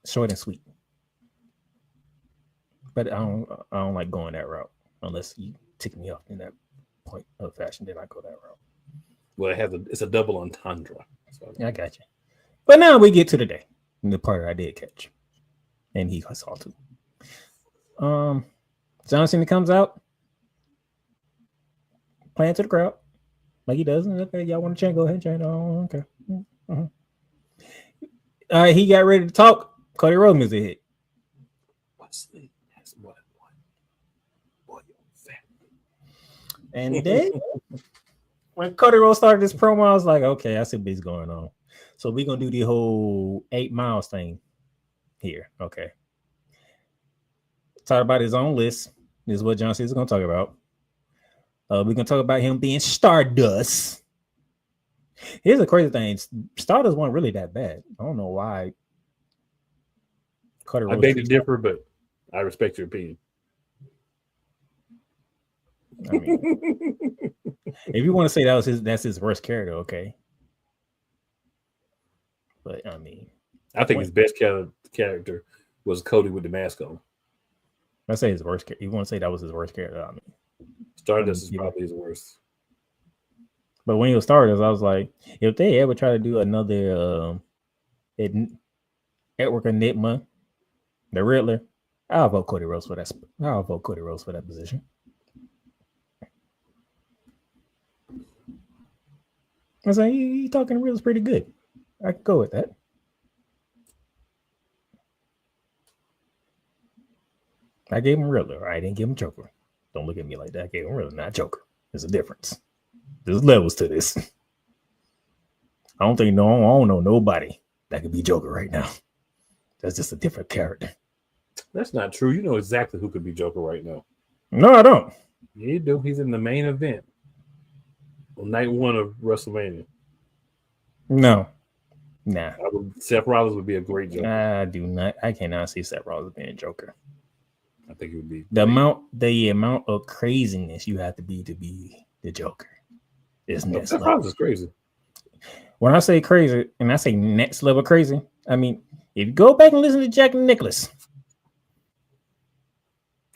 [SPEAKER 2] Short and sweet. But I don't like going that route unless you tick me off in that point of fashion. Then I go that route.
[SPEAKER 1] Well, it's a double entendre. So,
[SPEAKER 2] I got you. But now we get to the day, the part I did catch, and he saw too. John Cena comes out, playing to the crowd like he does. Okay, y'all want to chant? Go ahead, chant. Oh, okay. All right, he got ready to talk. Cody Rhodes music hit.
[SPEAKER 1] Wesley has more than one royal family.
[SPEAKER 2] And then when Cody Rhodes started this promo, I was like, okay, I see what's going on. So we're gonna do the whole 8 miles thing here. Okay. Talk about his own list. This is what John Cena is gonna talk about. We're gonna talk about him being Stardust. Here's the crazy thing: Stardust wasn't really that bad. I don't know why. Cody
[SPEAKER 1] I
[SPEAKER 2] Rhodes
[SPEAKER 1] beg to differ, but I respect your opinion.
[SPEAKER 2] I mean, if you want to say that's his worst character, okay. But I mean,
[SPEAKER 1] I think his best character was Cody with the mask on.
[SPEAKER 2] I say his worst. You want to say that was his worst character? I mean,
[SPEAKER 1] Stardust is probably his worst.
[SPEAKER 2] But when he was Stardust, I was like, if they ever try to do another Edward Enigma, the Riddler, I'll vote Cody Rhodes for that. I'll vote Cody Rhodes for that position. I was like, he talking Riddler's pretty good. I could go with that. I gave him Riddler. I didn't give him Joker. Don't look at me like that. I gave him Riddler, not Joker. There's a difference. There's levels to this. I don't know nobody that could be Joker right now. That's just a different character.
[SPEAKER 1] That's not true. You know exactly who could be Joker right now.
[SPEAKER 2] No, I don't.
[SPEAKER 1] Yeah, you do. He's in the main event on night 1 of WrestleMania.
[SPEAKER 2] No. Nah.
[SPEAKER 1] Seth Rollins would be a great Joker.
[SPEAKER 2] I do not. I cannot see Seth Rollins being Joker.
[SPEAKER 1] I think it would be
[SPEAKER 2] the amount of craziness you have to be the Joker. Is next
[SPEAKER 1] Seth
[SPEAKER 2] level.
[SPEAKER 1] Rollins is crazy.
[SPEAKER 2] When I say crazy, and I say next level crazy, I mean if you go back and listen to Jack Nicklaus,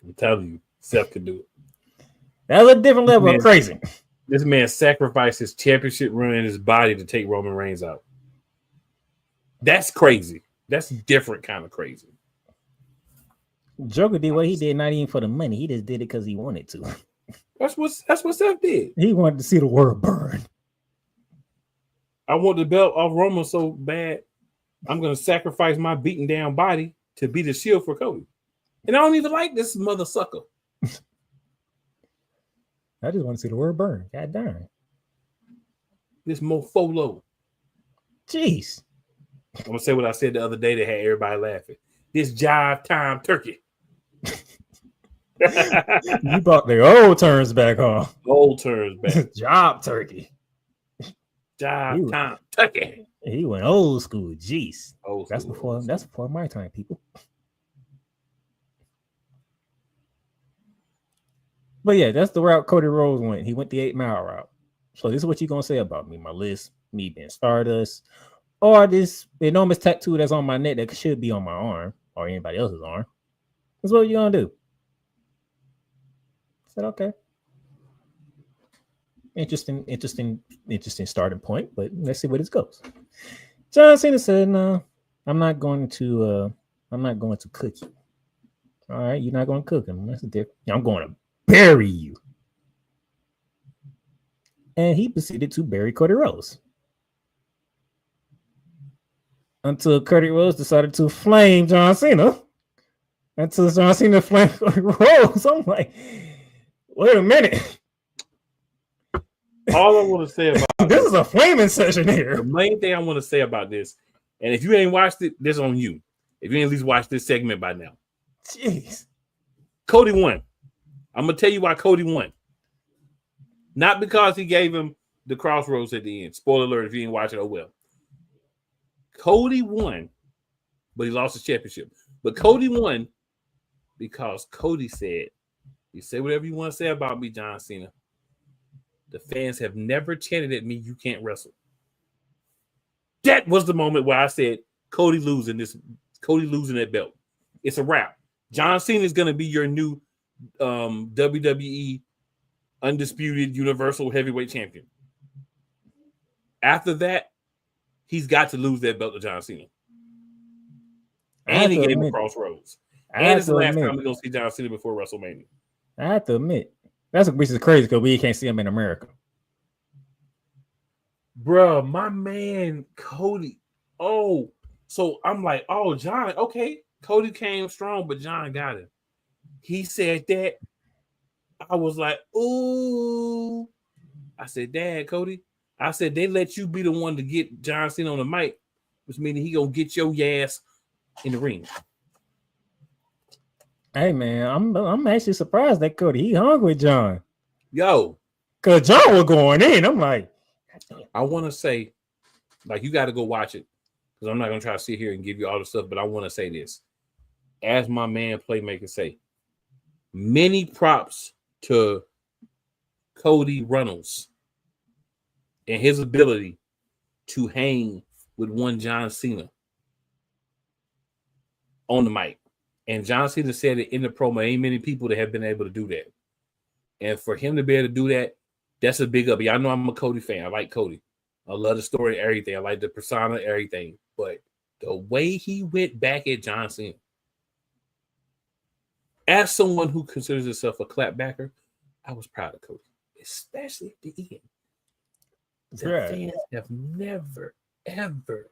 [SPEAKER 1] I'm telling you, Seth could do it.
[SPEAKER 2] That's a different level of crazy.
[SPEAKER 1] This man sacrificed his championship run in his body to take Roman Reigns out. That's crazy. That's different kind of crazy.
[SPEAKER 2] Joker did what he did, not even for the money. He just did it because he wanted to.
[SPEAKER 1] That's what Seth did.
[SPEAKER 2] He wanted to see the world burn.
[SPEAKER 1] I want the belt off Roman so bad, I'm going to sacrifice my beaten down body to be the shield for Cody. And I don't even like this mother sucker.
[SPEAKER 2] I just want to see the world burn. God darn.
[SPEAKER 1] This mofolo.
[SPEAKER 2] Jeez.
[SPEAKER 1] I'm going to say what I said the other day that had everybody laughing. This jive time turkey.
[SPEAKER 2] You brought the old terms back on.
[SPEAKER 1] Old terms back.
[SPEAKER 2] Job turkey.
[SPEAKER 1] Jive time turkey.
[SPEAKER 2] He went old school. Jeez.
[SPEAKER 1] Old
[SPEAKER 2] that's
[SPEAKER 1] school.
[SPEAKER 2] before my time, people. But yeah, that's the route Cody Rhodes went. He went the 8 mile route. So this is what you're gonna say about me, my list, me being Stardust, or this enormous tattoo that's on my neck that should be on my arm or anybody else's arm. That's what you're gonna do. I said, okay. Interesting starting point, but let's see where this goes. John Cena said, no, I'm not going to cook you. All right, you're not going to cook him. That's different. I'm going to bury you. And he proceeded to bury Cody Rhodes. Until Cody Rhodes decided to flame John Cena. Until John Cena flamed Cody Rhodes. I'm like, wait a minute.
[SPEAKER 1] All I want to say about
[SPEAKER 2] this is a flaming session here.
[SPEAKER 1] The main thing I want to say about this, and if you ain't watched it, this on you. If you ain't at least watched this segment by now.
[SPEAKER 2] Jeez.
[SPEAKER 1] Cody won. I'm going to tell you why Cody won. Not because he gave him the crossroads at the end. Spoiler alert if you ain't watching, oh well. Cody won, but he lost his championship. But Cody won because Cody said, you say whatever you want to say about me, John Cena, The fans have never chanted at me, "You can't wrestle." That was the moment where I said, Cody losing that belt. It's a wrap. John Cena is going to be your new WWE Undisputed Universal Heavyweight Champion. After that, he's got to lose that belt to John Cena. And he gave him a Crossroads. And it's the last time we're going to see John Cena before WrestleMania.
[SPEAKER 2] I have to admit, which is crazy because we can't see him in America.
[SPEAKER 1] Bruh, my man Cody. Oh, so I'm like, oh, John, okay. Cody came strong, but John got him. He said that. I was like, ooh. I said, Dad, Cody. I said, they let you be the one to get John Cena on the mic, which means he gonna get your ass in the ring.
[SPEAKER 2] Hey, man, I'm actually surprised that Cody, he hung with John.
[SPEAKER 1] Yo.
[SPEAKER 2] Because John was going in. I'm like,
[SPEAKER 1] I want to say, like, you got to go watch it because I'm not going to try to sit here and give you all the stuff, but I want to say this. As my man Playmaker say, many props to Cody Runnels and his ability to hang with one John Cena on the mic. And John Cena said it in the promo, ain't many people that have been able to do that. And for him to be able to do that, that's a big up. Y'all know I'm a Cody fan. I like Cody. I love the story and everything. I like the persona, everything. But the way he went back at John Cena, as someone who considers himself a clapbacker, I was proud of Cody, especially at the end. The fans have never, ever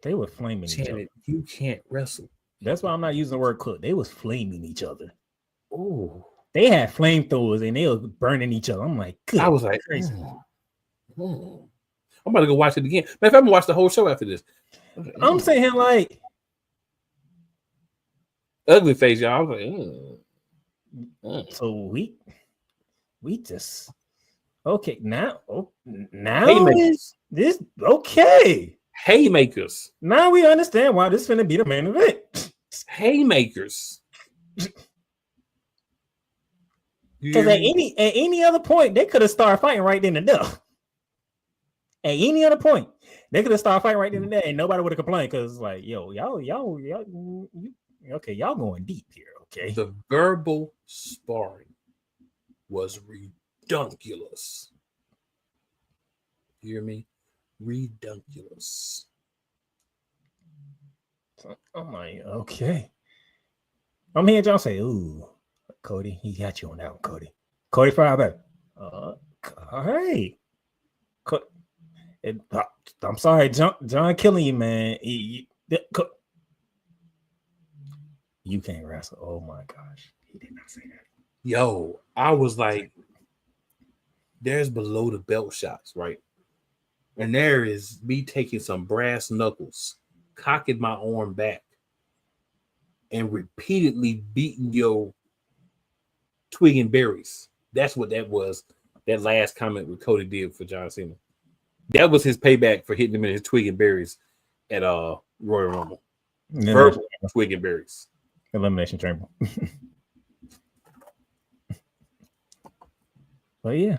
[SPEAKER 2] they were flaming each other.
[SPEAKER 1] You can't wrestle.
[SPEAKER 2] That's why I'm not using the word cook. They was flaming each other.
[SPEAKER 1] Oh,
[SPEAKER 2] they had flamethrowers and they were burning each other. I'm like, good.
[SPEAKER 1] I was like, crazy. I'm about to go watch it again. Matter of fact, I'm gonna watch the whole show after this.
[SPEAKER 2] I'm saying like
[SPEAKER 1] ugly face, y'all. I was like,
[SPEAKER 2] so we just okay now.
[SPEAKER 1] Haymakers.
[SPEAKER 2] This okay.
[SPEAKER 1] Haymakers.
[SPEAKER 2] Now we understand why this is gonna be the main event.
[SPEAKER 1] Haymakers.
[SPEAKER 2] Because at any other point, they could have started fighting right then and there. At any other point, they could have started fighting right then and there, and nobody would have complained because it's like, yo, y'all, okay, y'all going deep here, okay?
[SPEAKER 1] The verbal sparring was redunculous. You hear me? Redunculous.
[SPEAKER 2] I'm like, okay. I'm hearing y'all say, ooh, Cody, he got you on that one, Cody. Cody Fryback. Hey. I'm sorry, John killing you, man. You can't wrestle. Oh my gosh. He did not say that.
[SPEAKER 1] Yo, I was like, there's below the belt shots, right? And there is me taking some brass knuckles, cocking my arm back, and repeatedly beating your twig and berries. That's what that was. That last comment with Cody did for John Cena. That was his payback for hitting him in his twig and berries at Royal Rumble. Verbal twig and berries.
[SPEAKER 2] Elimination Chamber. But yeah,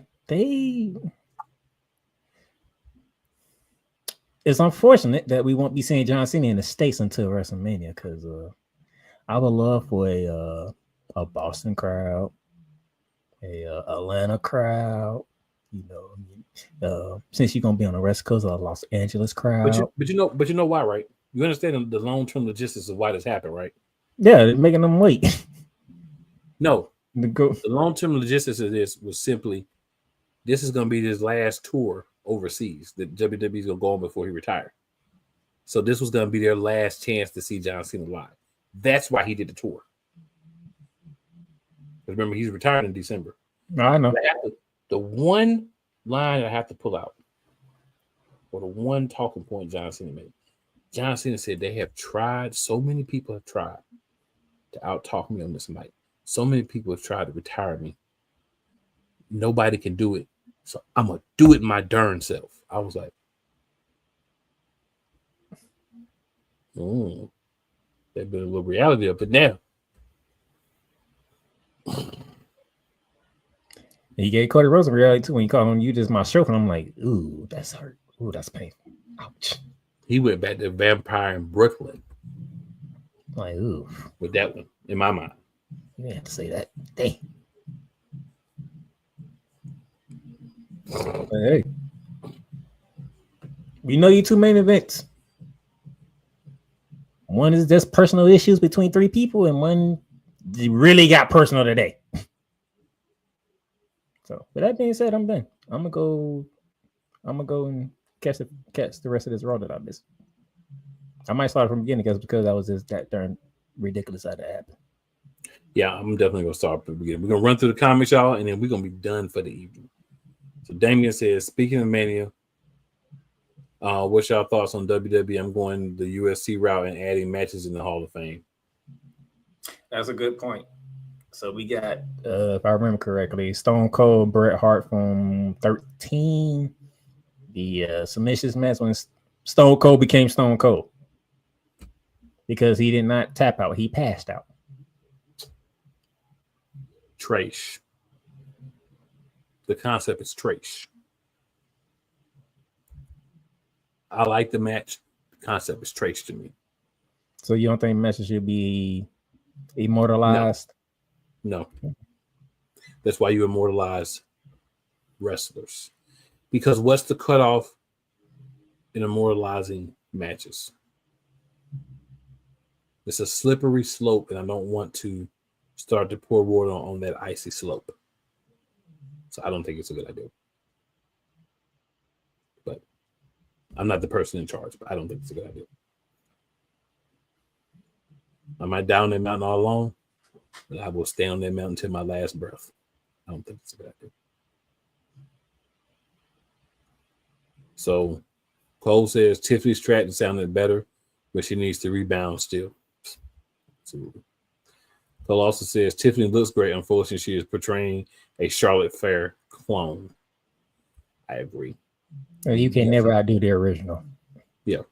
[SPEAKER 2] it's unfortunate that we won't be seeing John Cena in the States until WrestleMania because I would love for a Boston crowd, a Atlanta crowd, since you're gonna be on the West Coast, a Los Angeles crowd.
[SPEAKER 1] But you know why, right? You understand the long-term logistics of why this happened, right?
[SPEAKER 2] Yeah, they're making them wait.
[SPEAKER 1] No, the long-term logistics of this was simply this is gonna be his last tour overseas that WWE's gonna go on before he retired. So this was gonna be their last chance to see John Cena live. That's why he did the tour. Remember, he's retired in December.
[SPEAKER 2] I know.
[SPEAKER 1] The one line I have to pull out, or the one talking point John Cena made. John Cena said they have tried, so many people have tried to out-talk me on this mic. So many people have tried to retire me. Nobody can do it. So I'm going to do it my darn self. I was like, there's been a little reality of it now.
[SPEAKER 2] He gave Cody Rhodes a reality too when he called him "you just my chauffeur." I'm like, ooh, that's hurt. Ooh, that's painful. Ouch.
[SPEAKER 1] He went back to Vampire in Brooklyn
[SPEAKER 2] Like, ooh,
[SPEAKER 1] with that one in my mind.
[SPEAKER 2] you didn't have to say that. Dang. But hey, we know you two main events. One is just personal issues between three people, and one really got personal today. So, with that being said, I'm done. I'm gonna go and catch the rest of this raw that I missed. I might start from the beginning because I was just that darn ridiculous how that happened.
[SPEAKER 1] Yeah, I'm definitely gonna start from the beginning. We're gonna run through the comics, y'all, and then we're gonna be done for the evening. So Damien says, speaking of Mania, what's y'all thoughts on WWE? I'm going the USC route and adding matches in the Hall of Fame.
[SPEAKER 2] That's a good point. So we got, if I remember correctly, Stone Cold, Bret Hart from 13. The submissions match when Stone Cold became Stone Cold because he did not tap out; he passed out.
[SPEAKER 1] Trash. The concept is trash. I like the match. The concept is trash to me.
[SPEAKER 2] So you don't think matches should be immortalized?
[SPEAKER 1] No. That's why you immortalize wrestlers. Because what's the cutoff in immortalizing matches? It's a slippery slope, and I don't want to start to pour water on that icy slope. So I don't think it's a good idea. But I'm not the person in charge, but I don't think it's a good idea. I might down that mountain all alone, but I will stay on that mountain till my last breath. I don't think it's a good idea. So Cole says Tiffany Stratton sounded better, but she needs to rebound still. Absolutely. Cole also says Tiffany looks great. Unfortunately, she is portraying a Charlotte Flair clone. I agree.
[SPEAKER 2] You can never outdo the original.
[SPEAKER 1] Yeah.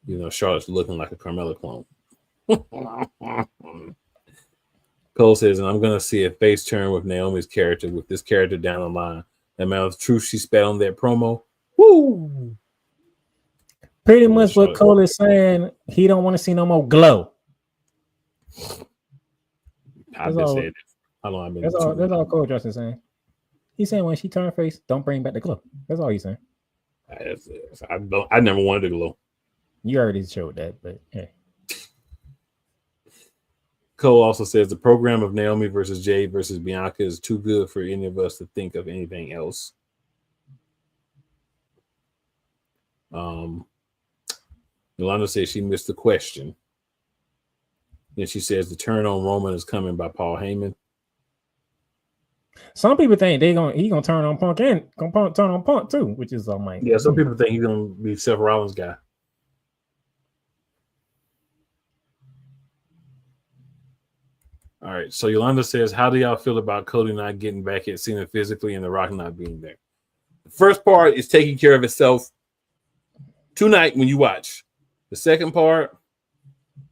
[SPEAKER 1] You know, Charlotte's looking like a Carmella clone. Cole says, and I'm going to see a face turn with Naomi's character, with this character down the line. The amount of truth she spat on that promo. Woo!
[SPEAKER 2] Pretty much what Cole is saying, he don't want to see no more glow.
[SPEAKER 1] I've been saying it. How long I've been
[SPEAKER 2] that's all Cole Justin saying. He's saying when she turned face, don't bring back the glow. That's all he's saying.
[SPEAKER 1] I never wanted to glow.
[SPEAKER 2] You already showed that, but hey.
[SPEAKER 1] Cole also says the program of Naomi versus Jade versus Bianca is too good for any of us to think of anything else. Yolanda says she missed the question. Then she says the turn on Roman is coming by Paul Heyman.
[SPEAKER 2] Some people think he gonna turn on Punk and turn on Punk too, which is all my
[SPEAKER 1] yeah. Some people think he's gonna be Seth Rollins' guy. All right. So Yolanda says, how do y'all feel about Cody not getting back at Cena physically and The Rock not being there? The first part is taking care of itself tonight when you watch. The second part,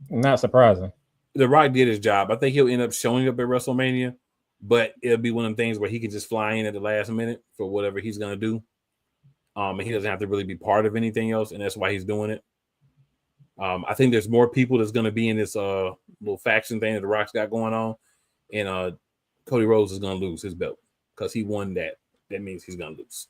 [SPEAKER 2] not surprising.
[SPEAKER 1] The Rock did his job. I think he'll end up showing up at WrestleMania, but it'll be one of the things where he can just fly in at the last minute for whatever he's going to do. And he doesn't have to really be part of anything else, and that's why he's doing it. I think there's more people that's going to be in this little faction thing that The Rock's got going on, and Cody Rhodes is going to lose his belt because he won that. That means he's going to lose.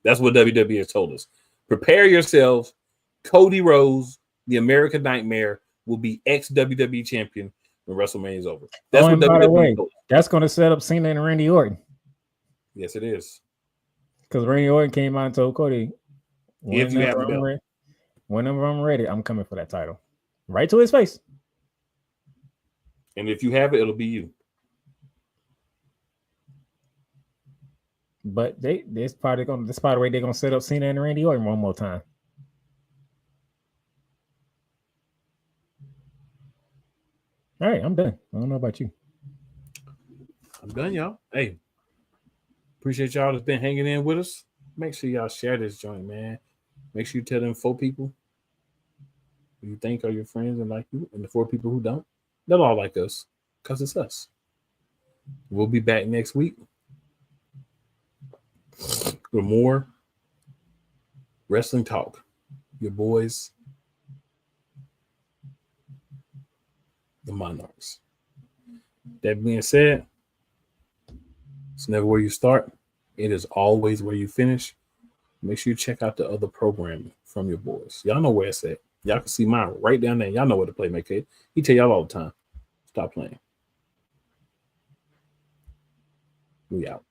[SPEAKER 1] That's what WWE has told us. Prepare yourselves. Cody Rhodes, the American Nightmare, will be ex-WWE champion when WrestleMania is over. That's what WWE told us.
[SPEAKER 2] That's going to set up Cena and Randy Orton.
[SPEAKER 1] Yes, it is.
[SPEAKER 2] Because Randy Orton came out and told Cody,
[SPEAKER 1] if you have a belt.
[SPEAKER 2] Whenever I'm ready, I'm coming for that title. Right to his face.
[SPEAKER 1] And if you have it, it'll be you.
[SPEAKER 2] But this part of the way they're gonna set up Cena and Randy Orton one more time. All right, I'm done. I don't know about you.
[SPEAKER 1] I'm done, y'all. Hey, appreciate y'all that's been hanging in with us. Make sure y'all share this joint, man. Make sure you tell them 4 people who you think are your friends and like you, and the 4 people who don't, they'll all like us because it's us. We'll be back next week with more wrestling talk. Your boys, the Monarchs. That being said, it's never where you start. It is always where you finish. Make sure you check out the other programming from your boys. Y'all know where it's at. Y'all can see mine right down there. Y'all know where to play, make it. He tell y'all all the time. Stop playing. We out.